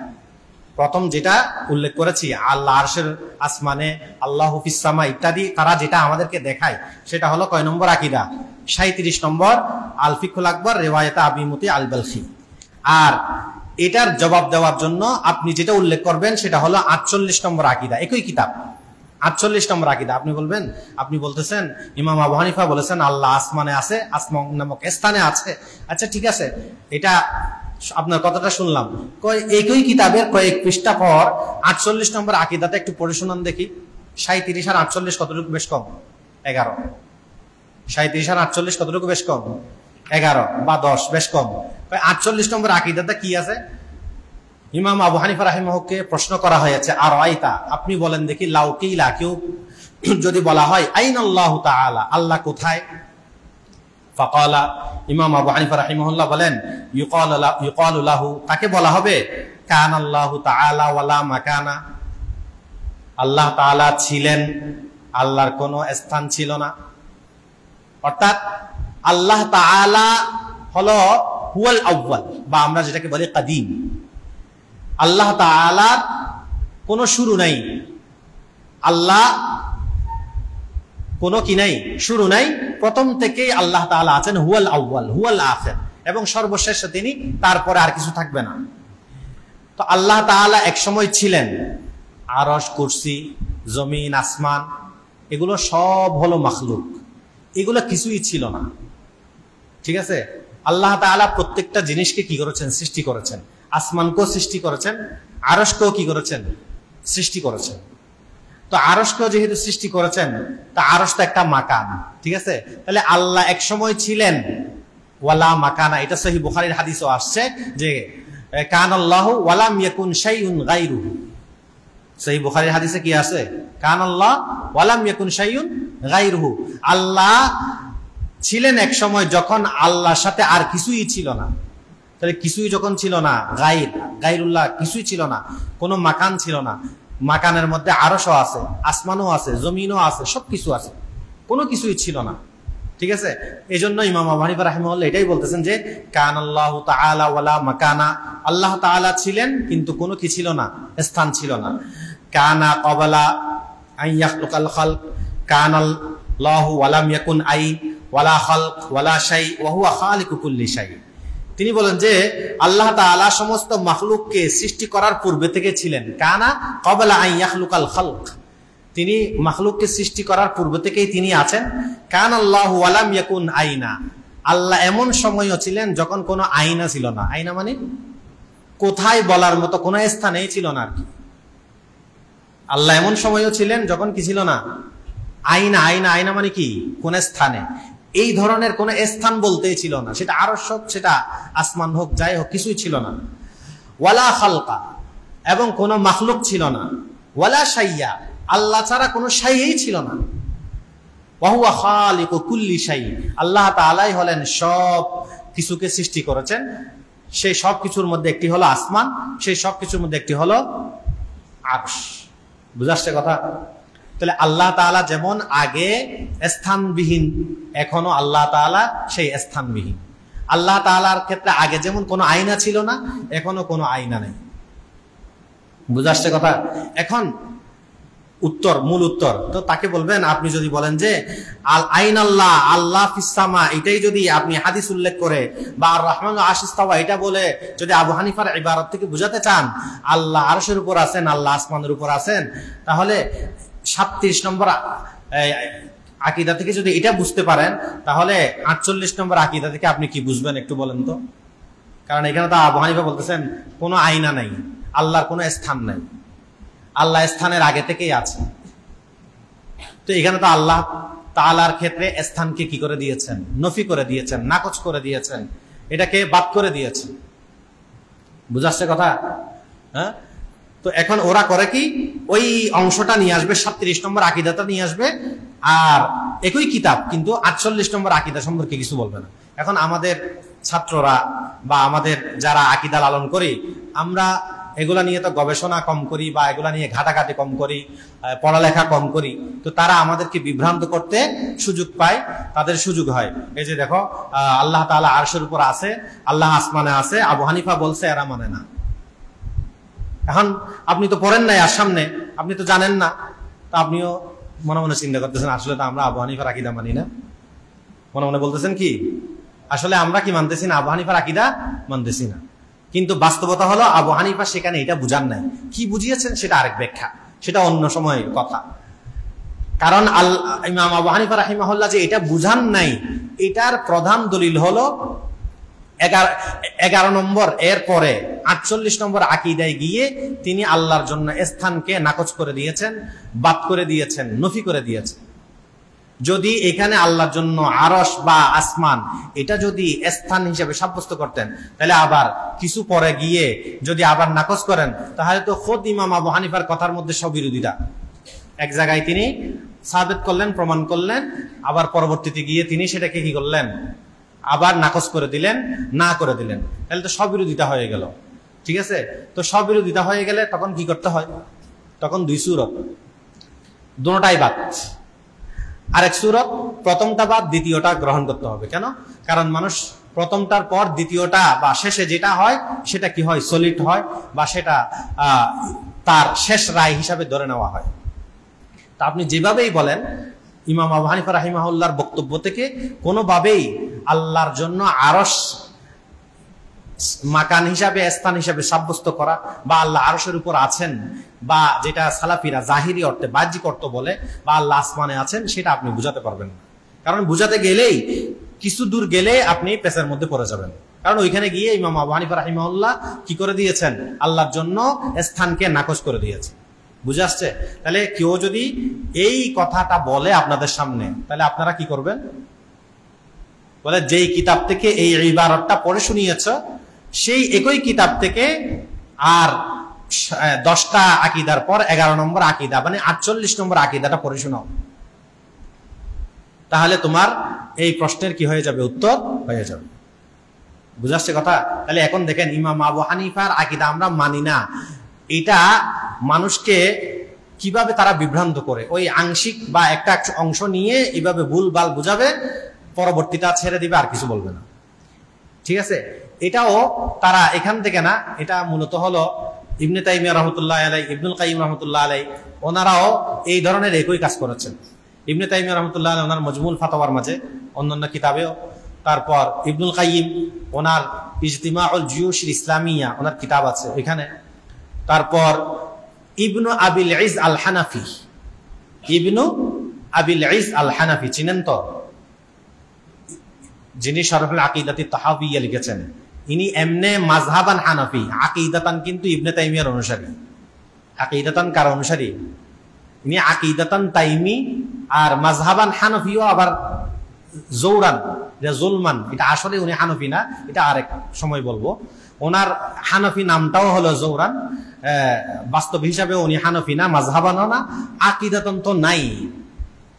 প্রথম যেটা উল্লেখ করেছি আল্লাহ আরশের আসমানে, আল্লাহু ফিস সামা ইত্যাদি, তারা যেটা আমাদেরকে দেখায় সেটা হলো কয় নম্বর আকীদা? 37 নম্বর আল ফিকহুল আকবার রিওয়ায়াত আবি মুতি আল বালখি। আর এটার জবাব দেওয়ার জন্য আপনি যেটা উল্লেখ করবেন সেটা হলো 48 নম্বর আকীদা, একই কিতাব 48 নম্বর আকীদা। আপনি বলবেন, আপনি বলতেছেন ইমাম আবু হানিফা বলেছেন আল্লাহ আসমানে আছে, আসমান নামক স্থানে আছে। আচ্ছা ঠিক আছে, এটা আপনার কথাটা শুনলাম, একই কিতাবের কয়েক পৃষ্ঠা পর 48 নম্বর আকীদাতে একটু পড়ে শোনান দেখি। 37 আর 48 কতটুকু বেশ কম? 11। 37 আর 48 কতটুকু বেশ কম? 11 বা 10, বেশ কম। 48 নম্বর আকীদাতে কি আছে? ইমাম আবু হানিফা রাহিমাহুকে প্রশ্ন করা হয়েছে, আর আইতা, আপনি বলেন দেখি, লাউ কিলা, কেউ যদি বলা হয় আইনাল্লাহু তাআলা, আল্লাহ কোথায়? ফাকালা, ইমাম আবু হানিফা রাহিমাহুল্লাহ বলেন, ইউকালু লাহু, তাকে বলা হবে কানাল্লাহু তাআলা ওয়ালা মাকানা, আল্লাহ তাআলা ছিলেন, আল্লাহর কোনো স্থান ছিল না। অর্থাৎ আল্লাহ তাআলা হলো হুয়াল আউয়াল, বা আমরা যেটাকে বলি কাদিম। আল্লাহ তাআলার কোনো শুরু নাই, আল্লাহ কোনো কি নাই, শুরু নাই, প্রথম থেকেই আল্লাহ তাআলা আছেন, হুয়াল আউয়াল হুয়াল আখির, এবং সর্বশেষে তিনি, তারপরে আর কিছু থাকবে না। তো আল্লাহ তাআলা এক সময় ছিলেন, আরশ, কুরসি, জমিন, আসমান, এগুলো সব হলো মাখলুক, এগুলো কিছুই ছিল না। ঠিক আছে, আল্লাহ তাআলা প্রত্যেকটা জিনিসকে কি করেছেন? সৃষ্টি করেছেন। আসমানকেও সৃষ্টি করেছেন, আরশকেও কি করেছেন? সৃষ্টি করেছেন। তো আরশকেও যেহেতু সৃষ্টি করেছেন, তা আরশ তো একটা মাকান। ঠিক আছে, তাহলে আল্লাহ এক সময় ছিলেন, ওয়ালা মাকানা, এটা সহিহ বুখারীর হাদিসও আসছে যে কানাল্লাহু ওয়ালাম ইয়াকুন শাইউন গায়রুহু। সহিহ বুখারীর হাদিসে কি আছে? কানাল্লাহ ওয়ালাম ইয়াকুন শাইউন গায়রুহু, আল্লাহ ছিলেন এক সময় যখন আল্লাহর সাথে আর কিছুই ছিল না। তাহলে কিছুই যখন ছিল না, গায়রুল্লাহ কিছুই ছিল না, কোনো মাকান ছিল না। মাকানের মধ্যে আরশও আছে, আসমানও আছে, জমিনও আছে, সবকিছু আছে, কোনো কিছুই ছিল না। ঠিক আছে, এই জন্য ইমাম আবু হানিফা রাহিমাহুল্লাহ এটাই বলতেছেন যে কানাল্লাহু তাআলা ওয়ালা মাকানা, আল্লাহ তাআলা ছিলেন কিন্তু কোনো কি ছিল না, স্থান ছিল না। কানা ক্বাবলা আন ইয়াখলুকাল খালক, কানাল্লাহু ওয়ালাম ইয়াকুন আইন ওয়ালা খালক ওয়ালা শাই ওয়া হুয়া খালিকু কুল্লি শাই। তিনি বলেন যে আল্লাহ তাআলা সমস্ত মাখলুককে সৃষ্টি করার পূর্বে থেকে ছিলেন। কানা ক্বাবলা আন ইয়াখলুকাল খালক, তিনি মাখলুককে সৃষ্টি করার পূর্বে থেকেই তিনি আছেন। কানাল্লাহু ওয়ালাম ইয়াকুন আইনা, আল্লাহ এমন সময়ও ছিলেন যখন কোনো আইনা ছিল না। আইনা মানে কোথায় বলার মতো কোনো স্থানেই ছিল না আর কি। আল্লাহ এমন সময়ও ছিলেন যখন কি ছিল না, আইনা। আইনা মানে কি? কোন স্থানে, এই ধরনের কোন স্থান বলতেই ছিল না, সেটা আরশ হোক, সেটা আসমান হোক, যাই হোক, কিছুই ছিল না। ওয়ালা খালকা, এবং কোন মাখলুক ছিল না। ওয়ালা শাইয়া, আল্লাহ ছাড়া কোনো শাইই ছিল না। ওয়া হুয়া খালিকু কুল্লি শাই, আল্লাহ তাআলাই হলেন সব কিছুকে সৃষ্টি করেছেন। সেই সব কিছুর মধ্যে একটি হলো আসমান, সেই সব কিছুর মধ্যে একটি হলো আরশ। বুঝাচ্ছে কথা? তাহলে আল্লাহ তাআলা যেমন আগে স্থানবিহীন, এখনো আল্লাহ তাআলা সেই স্থানবিহীন। আল্লাহ তাআলার ক্ষেত্রে আগে যেমন কোনো আয়না ছিল না, এখনো কোনো আয়না নেই। বুঝাচ্ছে কথা? এখন উত্তর, মূল উত্তর। তো তাকে বলবেন, আপনি যদি বলেন যে আল আইন আল্লাহ, আল্লাহ ফিসামা, এটাই যদি আপনি হাদিস উল্লেখ করে বা আর রহমান আশিস্তাওয়া এটা বলে যদি আবু হানিফার ইবারত থেকে বুঝাতে চান আল্লাহ আরশের উপর আছেন, আল্লাহ আসমানের উপর আছেন, তাহলে 37 নম্বর আকীদা থেকে যদি এটা বুঝতে পারেন, তাহলে 48 নম্বর আকীদা থেকে আপনি কি বুঝবেন একটু বলেন তো? কারণ এখানে তো আবু হানিফা বলতেছেন কোনো আয়না নাই, আল্লাহর কোনো স্থান নাই, আল্লাহ স্থানের আগে থেকেই আছে। তো এখানে তো আল্লাহ তাআলার ক্ষেত্রে স্থানকে কি করে দিয়েছেন? নফি করে দিয়েছেন, নাকচ করে দিয়েছেন, এটাকে বাদ করে দিয়েছেন। বুঝাচ্ছে কথা? হ্যাঁ। তো এখন ওরা করে কি, ওই অংশটা নিয়ে আসবে, 37 নম্বর আকীদাটা নিয়ে আসবে, আর একই কিতাব কিন্তু 48 নম্বর আকীদা সম্পর্কে কিছু বলবে না। এখন আমাদের ছাত্ররা বা আমাদের যারা আকীদা লালন করি, আমরা এগুলা নিয়ে তো গবেষণা কম করি বা এগুলা নিয়ে ঘাটাঘাটি কম করি, পড়ালেখা কম করি, তো তারা আমাদেরকে বিভ্রান্ত করতে সুযোগ পায়, তাদের সুযোগ হয়। এই যে দেখো, আল্লাহ তাআলা আরশের উপর আছে, আল্লাহ আসমানে আছে, আবু হানিফা বলছে, এরা মানে না। এখন আপনি তো পড়েন নাই আর সামনে, আপনি তো জানেন না, তো আপনিও মনে মনে চিন্তা করতেছেন আসলে তো আমরা আবু হানিফার আকীদা মানি না। মনে মনে বলতেছেন কি, আসলে আমরা কি মানতেছি না? আবু হানিফার আকীদা মানতেছি না। কিন্তু বাস্তবতা হলো আবু হানিফা সেখানে এটা বুঝান নাই। কি বুঝিয়েছেন সেটা আরেক ব্যাখ্যা, সেটা অন্য সময়ের কথা। কারণ ইমাম আবু হানিফা রাহিমাহুল্লাহ যে এটা বুঝান নাই, এটার প্রধান দলিল হলো 11 নম্বর, এর পরে 48 নম্বর আকীদায় গিয়ে তিনি আল্লাহর জন্য স্থানকে নাকচ করে দিয়েছেন, বাদ করে দিয়েছেন, নফি করে দিয়েছেন। যদি এখানে আল্লাহর জন্য আরশ বা আসমান এটা যদি স্থান হিসেবে সাব্যস্ত করতেন, তাহলে আবার কিছু পরে গিয়ে যদি আবার নাকচ করেন, তাহলে তো খোদ ইমাম আবু হানিফার কথার মধ্যে স্ববিরোধিতা। এক জায়গায় তিনি সাবিত করলেন, প্রমাণ করলেন, আবার পরবর্তীতে গিয়ে তিনি সেটাকে কি করলেন, আবার নাকচ করে দিলেন, না করে দিলেন, তাহলে তো স্ববিরোধিতা হয়ে গেল। ঠিক আছে? তো স্ববিরোধিতা হয়ে গেলে তখন কি করতে হয়? তখন দুই সূরত, দুটোটাই বাদ। আরেক সূরত, প্রথমটা বাদ, দ্বিতীয়টা গ্রহণ করতে হবে। কেন? কারণ মানুষ প্রথমটার পর দ্বিতীয়টা বা শেষে যেটা হয় সেটা কি হয়, সলিড হয়, বা সেটা তার শেষ রায় হিসাবে ধরে নেওয়া হয়। তা আপনি যেভাবেই বলেন, ইমাম আবু হানিফা রাহিমাহুল্লাহর বক্তব্য থেকে কোনোভাবেই আল্লাহর জন্য আরশ মাকান হিসাবে, স্থান হিসাবে সাব্যস্ত করা, বা আল্লাহ আরশের উপর আছেন, বা যেটা সালাফিরা জাহিরি অর্থে বাহ্যিক অর্থ বলে, বা আল্লাহ আসমানে আছেন, সেটা আপনি বুঝাতে পারবেন না। কারণ বুঝাতে গেলেই কিছু দূর গেলে আপনি পেছার মধ্যে পড়ে যাবেন। কারণ ওইখানে গিয়ে ইমাম আবু হানিফা রাহিমাহুল্লাহ কি করে দিয়েছেন? আল্লাহর জন্য স্থানকে নাকচ করে দিয়েছেন। বুঝে আসছে? তাহলে কেউ যদি এই কথাটা বলে আপনাদের সামনে, তাহলে আপনারা কি করবেন? বলে যেই কিতাব থেকে এই ইবারতটা পড়ে শুনিয়েছ, সেই একই কিতাব থেকে আর 10টা আকীদার পর 11 নম্বর আকীদা, মানে 48 নম্বর আকীদাটা পড়ে শোনাও। তাহলে তোমার এই প্রশ্নের কি হয়ে যাবে? উত্তর হয়ে যাবে। বুঝাচ্ছে কথা? তাহলে এখন দেখেন, ইমাম আবু হানিফার আকীদা আমরা মানি না, এটা মানুষকে কিভাবে তারা বিভ্রান্ত করে, ওই আংশিক বা একটা অংশ নিয়ে এইভাবে ভুল ভাল বুঝাবে, পরবর্তীটা ছেড়ে দিবে, আর কিছু বলবে না। ঠিক আছে? এটাও তারা এখান থেকে না, এটা মূলত হলো ইবনে তাইমিয়া রাহমাতুল্লাহ আলাইহি, ইবনুল কাইয়িম রাহমাতুল্লাহ আলাইহি, ওনারাও এই ধরনের একই কাজ করেছেন। ইবনে তাইমিয়া রাহমাতুল্লাহ আলাইহি ওনার মজমুল ফাতাওয়ার মাঝে, অন্যান্য কিতাবেও, তারপর ইবনুল কাইয়িম ওনার ইজতিমাউল জুয়ুশিল ইসলামিয়া ওনার কিতাব আছে এখানে, তারপর ইবনু আবিল is Al Hanafi, Ibnu Abil is আল হানাফি চিনেন তো? যিনি শারহুল আকীদাতি তাহাবিয়্যা লিখেছেন, ইনি এমনে মাযহাবান হানাফি, আকীদাতান কিন্তু ইবনে তাইমিয়ার অনুসারী। আকীদাতান কার অনুসারী? ইনি আকীদাতান তাইমি, আর মাযহাবান হানাফিও আবার জৌরান, এটা জুলমান, এটা আসলে উনি হানাফি না, এটা আরেক সময় বলবো। ওনার হানাফি নামটাও হলো জৌরান, বাস্তব হিসাবে উনি হানাফি না, মাযহাবানও না, আকীদাতান তো নাই।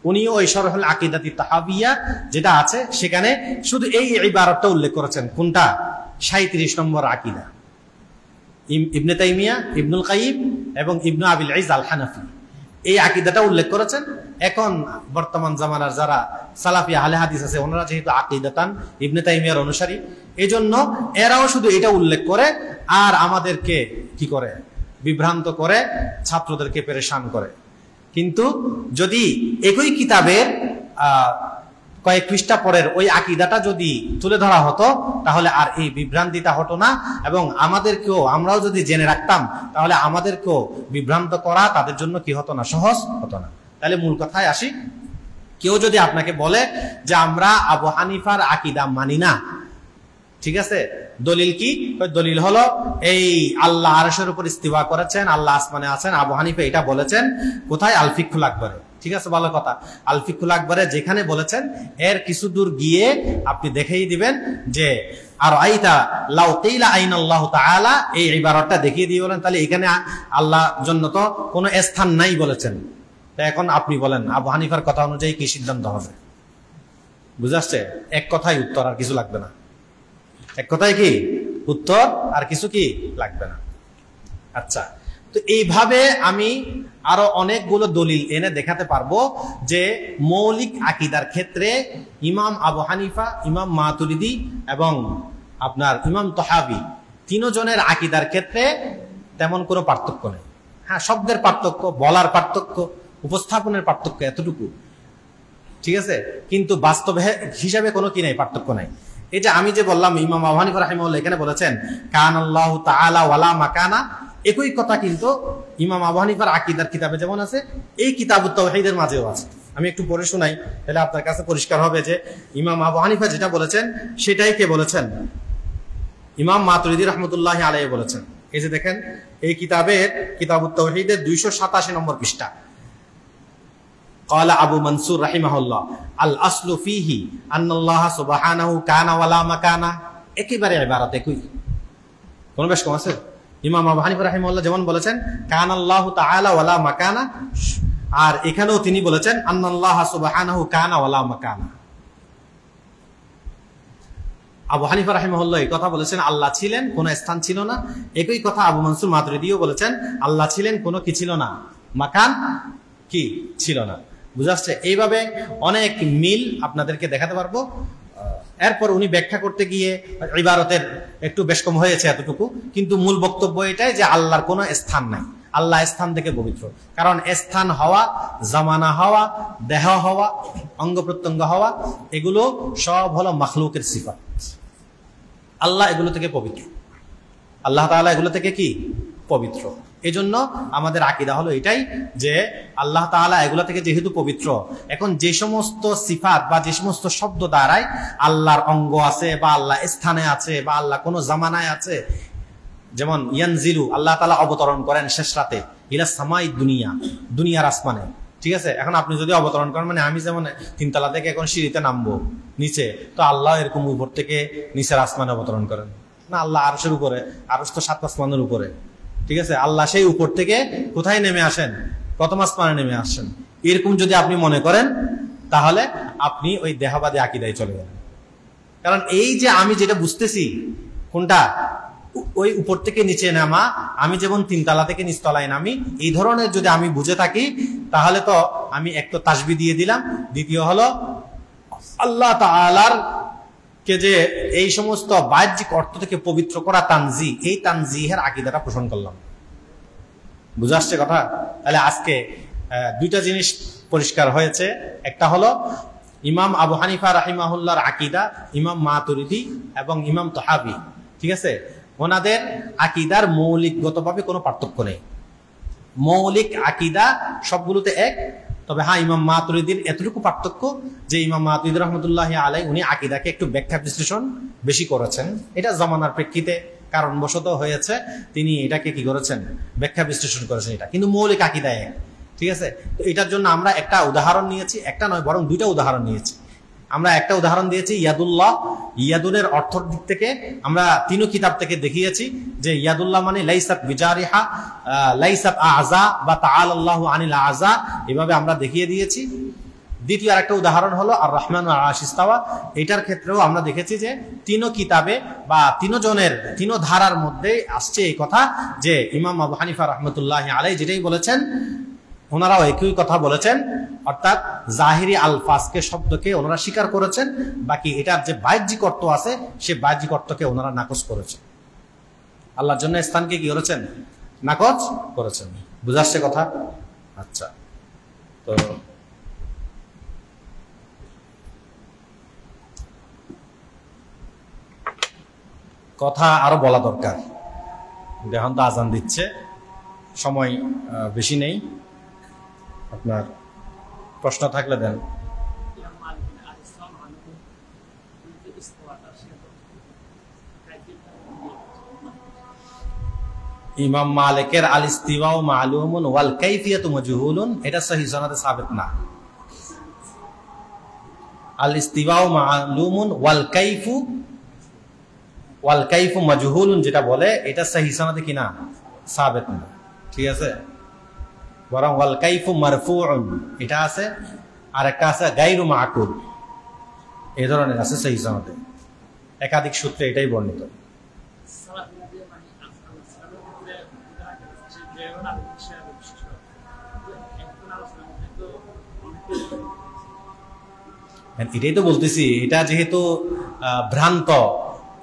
উনিও ওই শারহুল আকীদাতি তাহাবিয়্যা যেটা আছে সেখানে শুধু এই ইবারতটা উল্লেখ করেছেন। কোনটা? 37 নম্বর আকীদা। ইবনে তাইমিয়া, ইবনুল কাইয়িম এবং ইবনু আবিল ইজ আল হানাফি এই আকীদাটা উল্লেখ করেছেন। এখন বর্তমান জামানার যারা সালাফি আহলে হাদিস আছে, ওনারা যেহেতু আকীদাতান ইবনে তাইমিয়ার অনুসারী, এজন্য এরাও শুধু এটা উল্লেখ করে আর আমাদেরকে কি করে? বিভ্রান্ত করে, ছাত্রদেরকে পেরেশান করে। কিন্তু যদি একই কিতাবের কয়েক পৃষ্ঠা পরের ওই আকীদাটা যদি তুলে ধরা হতো তাহলে আর এই বিভ্রান্তিটা হতো না, এবং আমরাও যদি জেনে রাখতাম তাহলে আমাদেরকেও বিভ্রান্ত করা তাদের জন্য কি হতো না, সহজ হতো না। তাহলে মূল কথায় আসি, কেউ যদি আপনাকে বলে যে আমরা আবু হানিফার আকীদা মানি না, ঠিক আছে, দলিল কি? দলিল হলো এই আল্লাহ আরশের উপর ইস্তিওয়া করেছেন, আল্লাহ আসমানে আছেন, আবু হানিফা এটা বলেছেন। কোথায়? আল ফিকহুল আকবরে। ঠিক আছে, ভালো কথা। আল ফিকহুল আকবরে যেখানে বলেছেন এর কিছু দূর গিয়ে আপনি দেখেই দিবেন যে আর আইতা লাউ কিলা আইনাল্লাহু তাআলা, এই ইবারতটা দেখিয়ে দিয়ে বলেন তাহলে এখানে আল্লাহর জন্য তো কোনো স্থান নাই বলেছেন। তাই এখন আপনি বলেন আবু হানিফার কথা অনুযায়ী কি সিদ্ধান্ত হবে? বুঝে আসছে? এক কথাই উত্তর, আর কিছু লাগবে না। এক কথায় কি উত্তর, আর কিছু কি লাগবে না। আচ্ছা, তো এইভাবে আমি আরো অনেকগুলো দলিল এনে দেখাতে পারবো যে মৌলিক আকীদার ক্ষেত্রে ইমাম আবু হানিফা, ইমাম মাতুরিদি এবং আপনার ইমাম তাহাবী তিনজনের আকীদার ক্ষেত্রে তেমন কোনো পার্থক্য নেই। হ্যাঁ, শব্দের পার্থক্য, বলার পার্থক্য, উপস্থাপনের পার্থক্য, এতটুকু, ঠিক আছে, কিন্তু বাস্তব হিসাবে কোনো কি নাই, পার্থক্য নাই। এই যে আমি যে বললাম ইমাম আবু হানিফা রাহিমাহুল্লাহ এখানে বলেছেন কান আল্লাহু তাআলা ওয়ালা মাকানা, একই কথা কিন্তু ইমাম আবু হানিফার আকীদার কিতাবে যেমন আছে, এই কিতাবুত তাওহীদের মাঝেও আছে। আমি একটু পড়ে শোনাই, তাহলে আপনার কাছে পরিষ্কার হবে যে ইমাম আবু হানিফা যেটা বলেছেন সেটাই কে বলেছেন? ইমাম মাতুরিদি রাহমাতুল্লাহি আলাইহি বলেছেন। এই যে দেখেন, এই কিতাবের কিতাবুত তাওহীদের 287 নম্বর পৃষ্ঠা। ক্বালা আবু মনসুর রাহিমাহুল্লাহ আল আসলু ফীহি আন্নাল্লাহ সুবহানাহু কানা ওয়ালা মাকানা। একেবারে ইবারত একই, কোন বেশ কম আছে? ইমাম আবু হানিফা রাহিমাহুল্লাহ যেমন বলেছেন কানাল্লাহু তাআলা ওয়ালা মাকানা, আর এখানেও তিনি বলেছেন আন্নাল্লাহ সুবহানাহু কানা ওয়ালা মাকানা। আবু হানিফা রাহিমাহুল্লাহ এই কথা বলেছেন আল্লাহ ছিলেন, কোন স্থান ছিল না। একই কথা আবু মনসুর মাতুরিদিও বলেছেন আল্লাহ ছিলেন, কোন কি ছিল না, মাকান কি ছিল না। বুঝাচ্ছে? এইভাবে অনেক মিল আপনাদেরকে দেখাতে পারবো। এরপর উনি ব্যাখ্যা করতে গিয়ে ইবারতের একটু বেশ কম হয়েছে এতটুকু, কিন্তু মূল বক্তব্য এটাই যে আল্লাহর কোনো স্থান নাই, আল্লাহ স্থান থেকে পবিত্র। কারণ স্থান হওয়া, জামানা হওয়া, দেহ হওয়া, অঙ্গ প্রত্যঙ্গ হওয়া, এগুলো সব হলো মাখলুকের সিফাত। আল্লাহ এগুলো থেকে পবিত্র, আল্লাহ তাআলা এগুলো থেকে কি পবিত্র। এই জন্য আমাদের আকীদা হলো এটাই যে আল্লাহ তাআলা এগুলো থেকে যেহেতু পবিত্র, এখন যে সমস্ত সিফাত বা যে সমস্ত শব্দ দ্বারাই আল্লাহর অঙ্গ আছে বা আল্লাহ স্থানে আছে বা আল্লাহ কোন জামানায় আছে, যেমন ইয়ানজিলু, আল্লাহ তাআলা অবতরণ করেন শেষ রাতে, ইলা সামাই দুনিয়া, দুনিয়ার আসমানে, ঠিক আছে। এখন আপনি যদি অবতরণ করেন, মানে আমি যেমন তিনতলা থেকে এখন সিঁড়িতে নামবো নিচে, তো আল্লাহ এরকম উপর থেকে নিচের আসমানে অবতরণ করেন না? আল্লাহ আরশের উপরে, আরশ তো 7 আসমানের উপরে, ঠিক আছে। আল্লাহ সেই উপর থেকে কোথায় নেমে আসেন? প্রথম আসমানে নেমে আসেন। এরকম যদি আপনি মনে করেন তাহলে আপনি ওই দেহবাদী আকীদায় চলে গেলেন। কারণ এই যে আমি যেটা বুঝতেছি, কোনটা ওই উপর থেকে নিচে নামা, আমি যেমন তিনতলা থেকে নিচতলায় নামি, এই ধরনের যদি আমি বুঝে থাকি তাহলে তো আমি এক তো তাসবিহ দিয়ে দিলাম, দ্বিতীয় হলো আল্লাহ তাআলার কে যে এই সমস্ত বাহ্যিক অর্থ থেকে পবিত্র করা তানজি, এই তানজিহের আকীদাটা পোষণ করলাম। বুঝে আসছে কথা? তাহলে আজকে দুইটা জিনিস পরিষ্কার হয়েছে। একটা হলো ইমাম আবু হানিফা রাহিমাহুল্লাহর আকীদা, ইমাম মাতুরিদি এবং ইমাম তাহাবী, ঠিক আছে, ওনাদের আকীদার মৌলিকগতভাবে কোনো পার্থক্য নেই। মৌলিক আকীদা সবগুলোতে এক। তবে হ্যাঁ, ইমাম মাতুরিদির এতটুকু পার্থক্য যে ইমাম মাতুরিদি রাহমাতুল্লাহি আলাইহি উনি আকীদাকে একটু ব্যাখ্যা বিশ্লেষণ বেশি করেছেন। এটা জামানার প্রেক্ষিতে কারণবশত হয়েছে, তিনি এটাকে কি করেছেন, ব্যাখ্যা বিশ্লেষণ করেছেন। এটা কিন্তু মৌলিক আকীদা এক, ঠিক আছে। তো এটার জন্য আমরা একটা উদাহরণ নিয়েছি, একটা নয় বরং দুইটা উদাহরণ নিয়েছি। আমরা একটা উদাহরণ দিয়েছি ইয়াদুল্লাহ, ইয়াদুনের অর্থের দিক থেকে আমরা তিনও কিতাব থেকে দেখিয়েছি যে ইয়াদুল্লাহ মানে লাইসাত বিজারিহা, লাইসাত আযা বা তাআলাল্লাহু আনিল আযা, এভাবে আমরা দেখিয়ে দিয়েছি। দ্বিতীয় আরেকটা উদাহরণ হলো আর রহমান আরশ ইস্তাওয়া। এটার ক্ষেত্রেও আমরা দেখেছি যে তিনও কিতাবে বা তিনজনের তিন ধারার মধ্যে আসছে এই কথা যে ইমাম আবু হানিফা রাহমাতুল্লাহি আলাইহি যেটাই বলেছেন, ওনারাও একই কথা বলেছেন। অর্থাৎ জাহিরি আলফাজকে, শব্দকে ওনারা স্বীকার করেছেন, বাকি এটার যে বাহ্যিক অর্থ আছে সে বাহ্যিক অর্থকে ওনারা নাকচ করেছেন। আল্লাহর জন্য স্থানকে কি করেছেন, নাকচ করেছেন। বুঝাচ্ছে কথা? আচ্ছা, তো কথা আরো বলা দরকার। এখন তো আজান দিচ্ছে, সময় বেশি নেই। আপনার প্রশ্ন থাকলে দেন। ইমাম মালিকের আল ইস্তিওয়াউ মালুমুন ওয়াল কাইফিয়াতু মাজহুলুন, এটা সহিহ সনদে সাবিত না। আল ইস্তিওয়াউ মালুমুন ওয়াল কাইফু মাজহুলুন যেটা বলে, এটা সহিহ সনদে কিনা সাবিত না। ঠিক আছে, বরং ওয়াল কাইফু মারফুউন এটা আছে, আর একটা আছে গায়রু মাকুল, এই ধরনের আছে সহিহ সনদে, একাধিক সূত্রে এটাই বর্ণিত। এটাই তো বলতেছি, এটা যেহেতু ভ্রান্ত,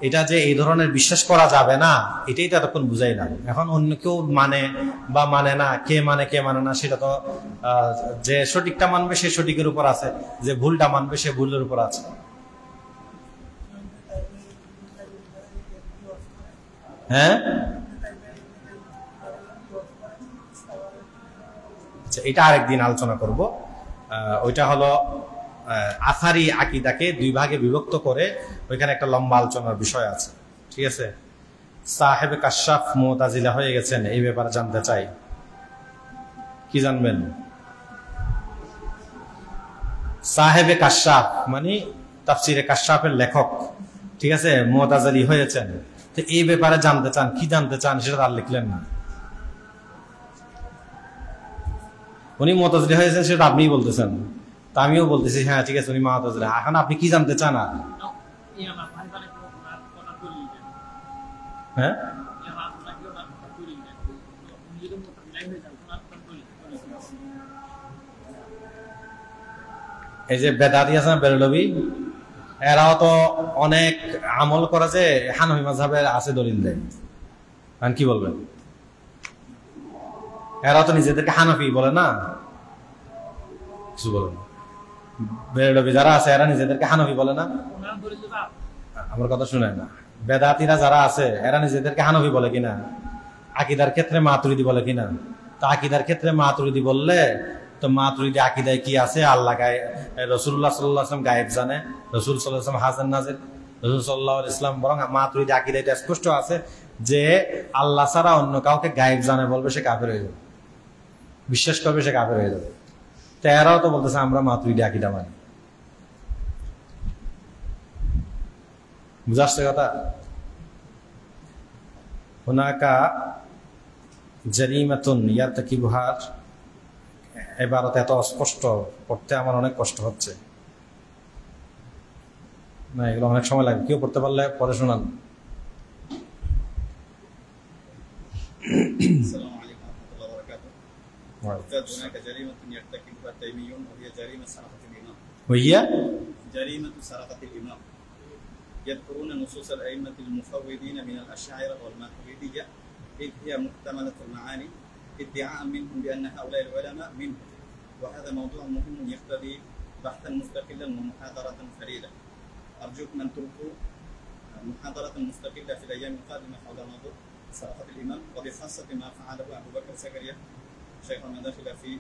এটা যে এই ধরনের বিশ্বাস করা যাবে না, এটাই তো এতক্ষণ বুঝাইলাম। এখন অন্য কেউ মানে বা মানে না, কে মানে না, সেটা তো যে সঠিকটা মানবে সে সঠিকের উপর আছে, যে ভুলটা মানবে সে ভুলের উপর আছে। হ্যাঁ, আচ্ছা, এটা আরেকদিন আলোচনা করব। ওইটা হলো আসারি আকিদাকে দুই ভাগে বিভক্ত করে ওইখানে একটা লম্বা আলোচনার বিষয় আছে। ঠিক আছে, সাহেব কাশাফ মুতাজিলা হয়ে গেছেন, এই ব্যাপারে জানতে চাই, কি জানবেন? সাহেবে কাশাফ মানে তাফসিরে কাশাফের লেখক, ঠিক আছে, মুতাজিলি হয়েছেন। তো এই ব্যাপারে জানতে চান, কি জানতে চান সেটা আর লিখলেন না। উনি মুতাজিলি হয়েছেন সেটা আপনিই বলতেছেন, তা আমিও বলতেছি হ্যাঁ ঠিক আছে উনি মুতাজিলি। এখন আপনি কি জানতে চান? আর হ্যাঁ, এই যে বেদাতি আছে না, বেরলভী, এরাও তো অনেক আমল করে যে হানফি মাযহাবের আছে দলিল দেয়। কি বলবেন? এরাও তো নিজেদেরকে হানফি বলে না, কিছু বলে না। বেরলভী যারা আছে এরা নিজেদেরকে হানফি বলে না, আমার কথা শুনে না। বেদাতিরা যারা আছে এরা নিজেদেরকে হানফি বলে কিনা? আকিদার ক্ষেত্রে মাতুরিদি বলে কিনা? তো আকিদার ক্ষেত্রে মাতুরিদি বললে তো মাতুরিদি আকিদায় কি আছে? আল্লাহ রাসূলুল্লাহ সাল্লাল্লাহু আলাইহি ওয়াসাল্লাম গায়েব জানে, রাসূল সাল্লাল্লাহু আলাইহি ওয়াসাল্লাম হাসান নাজির, রাসূল সাল্লাল্লাহু আলাইহি ওয়াসাল্লাম, বরং মাতুরিদি আকিদায় এটা স্পষ্ট আছে যে আল্লাহ ছাড়া অন্য কাউকে গায়েব জানে বলবে সে কাফের হয়ে যাবে, বিশ্বাস করবে সে কাফের হয়ে যাবে। তো এরাও তো বলতেছে আমরা মাতুরিদি আকিদা মানি। বুঝা আসছে কথা? হুনাকা জারিমাতুন ইয়ারতাকিবুহার, এবারত এত অস্পষ্ট পড়তে আমার অনেক কষ্ট হচ্ছে না, এগুলো অনেক সময় লাগে। কেউ পড়তে পারলে পরে শোনান। يذكرون نصوص الأئمة المفوضين من الأشاعرة والماتريدية إذ هي محتملة المعاني ادعاء منهم بأن هؤلاء العلماء منهم، وهذا موضوع مهم يقتضي بحثا مستقلا ومحاضرة فريدة. أرجوكم أن تلقوا محاضرة مستقلة في الأيام القادمة حول موضوع سرقة الإمام، وبخاصة ما فعله أبو بكر زكريا شيخ المداخل في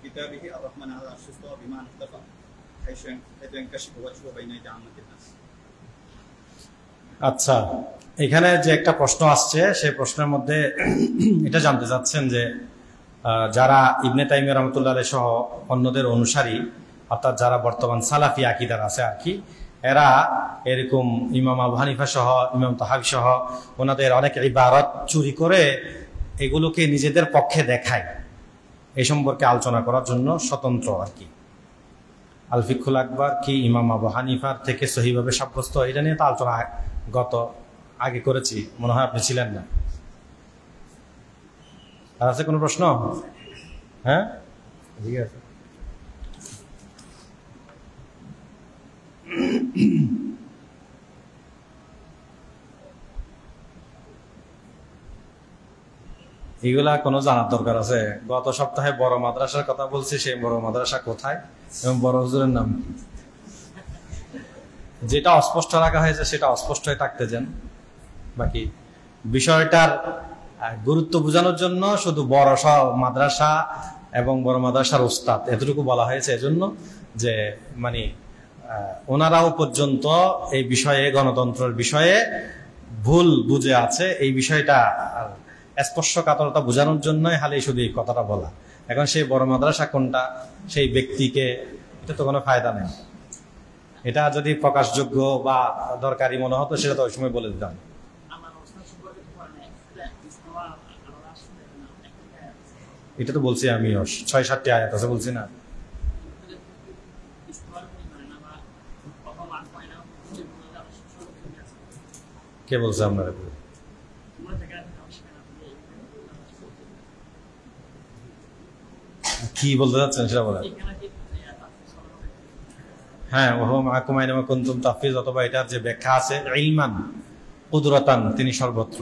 كتابه الرحمن على العرش استوى بمعنى اختفى، حيث ينكشف وجهه بين يدي عامة الناس. আচ্ছা, এখানে যে একটা প্রশ্ন আসছে সেই প্রশ্নের মধ্যে এটা জানতে চাচ্ছেন যে যারা ইবনে তাইমিয়া রাহমাতুল্লাহ আলাইহি সহ অন্যদের অনুসারী, অর্থাৎ যারা বর্তমান সালাফি আকীদার আছে আর কি, এরা এরকম ইমাম আবু হানিফা সহ, ইমাম তাহাবী সহ ওনাদের অনেক ইবারত চুরি করে এগুলোকে নিজেদের পক্ষে দেখায়। এই সম্পর্কে আলোচনা করার জন্য স্বতন্ত্র আর কি আল ফিকহুল আকবার কি ইমাম আবু হানিফার থেকে সহিভাবে সাব্যস্ত, এটা নিয়ে তো আলোচনা আগে করেছি, মনে হয় আপনি ছিলেন না। আর আছে কোনো প্রশ্ন? হ্যাঁ, ঠিক আছে। এগুলা কোনো জানার দরকার আছে? গত সপ্তাহে বড় মাদ্রাসার কথা বলছি, সেই বড় মাদ্রাসা কোথায় এবং বড় হুজুরের নাম কি? যেটা অস্পষ্ট রাখা হয়েছে সেটা অস্পষ্টই থাকতে দেন। বাকি বিষয়টার গুরুত্ব বোঝানোর জন্য শুধু বড় মাদ্রাসা এবং বড় মাদ্রাসার উস্তাদ এতটুকু বলা হয়েছে, এজন্য যে মানে ওনারাও পর্যন্ত এই বিষয়ে, গণতন্ত্রের বিষয়ে ভুল বুঝে আছে, এই বিষয়টা স্পর্শকাতরতা বোঝানোর জন্যই হালে শুধু এই কথাটা বলা। এখন সেই বড় মাদ্রাসা কোনটা, সেই ব্যক্তিকে, এটা তো কোনো ফায়দা নেই। এটা যদি প্রকাশযোগ্য বা দরকারি মনে হতো সেটা তো ওই সময় বলে দিতাম। এটা তো বলছি আমিও, 6-7টি আয়াত আছে বলছি না? কে বলছে আপনারা? কি বলতে চাচ্ছেন সেটা বলেন। হ্যাঁ, ওহ মাকুম আইনামা কুনতুম তাহফিজ, অথবা এটার যে ব্যাখ্যা আছে ইলমান কুদরাতান, তিনি সর্বত্র।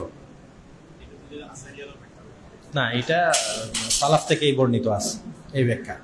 না, এটা সালাফ থেকেই বর্ণিত আছে এই ব্যাখ্যা।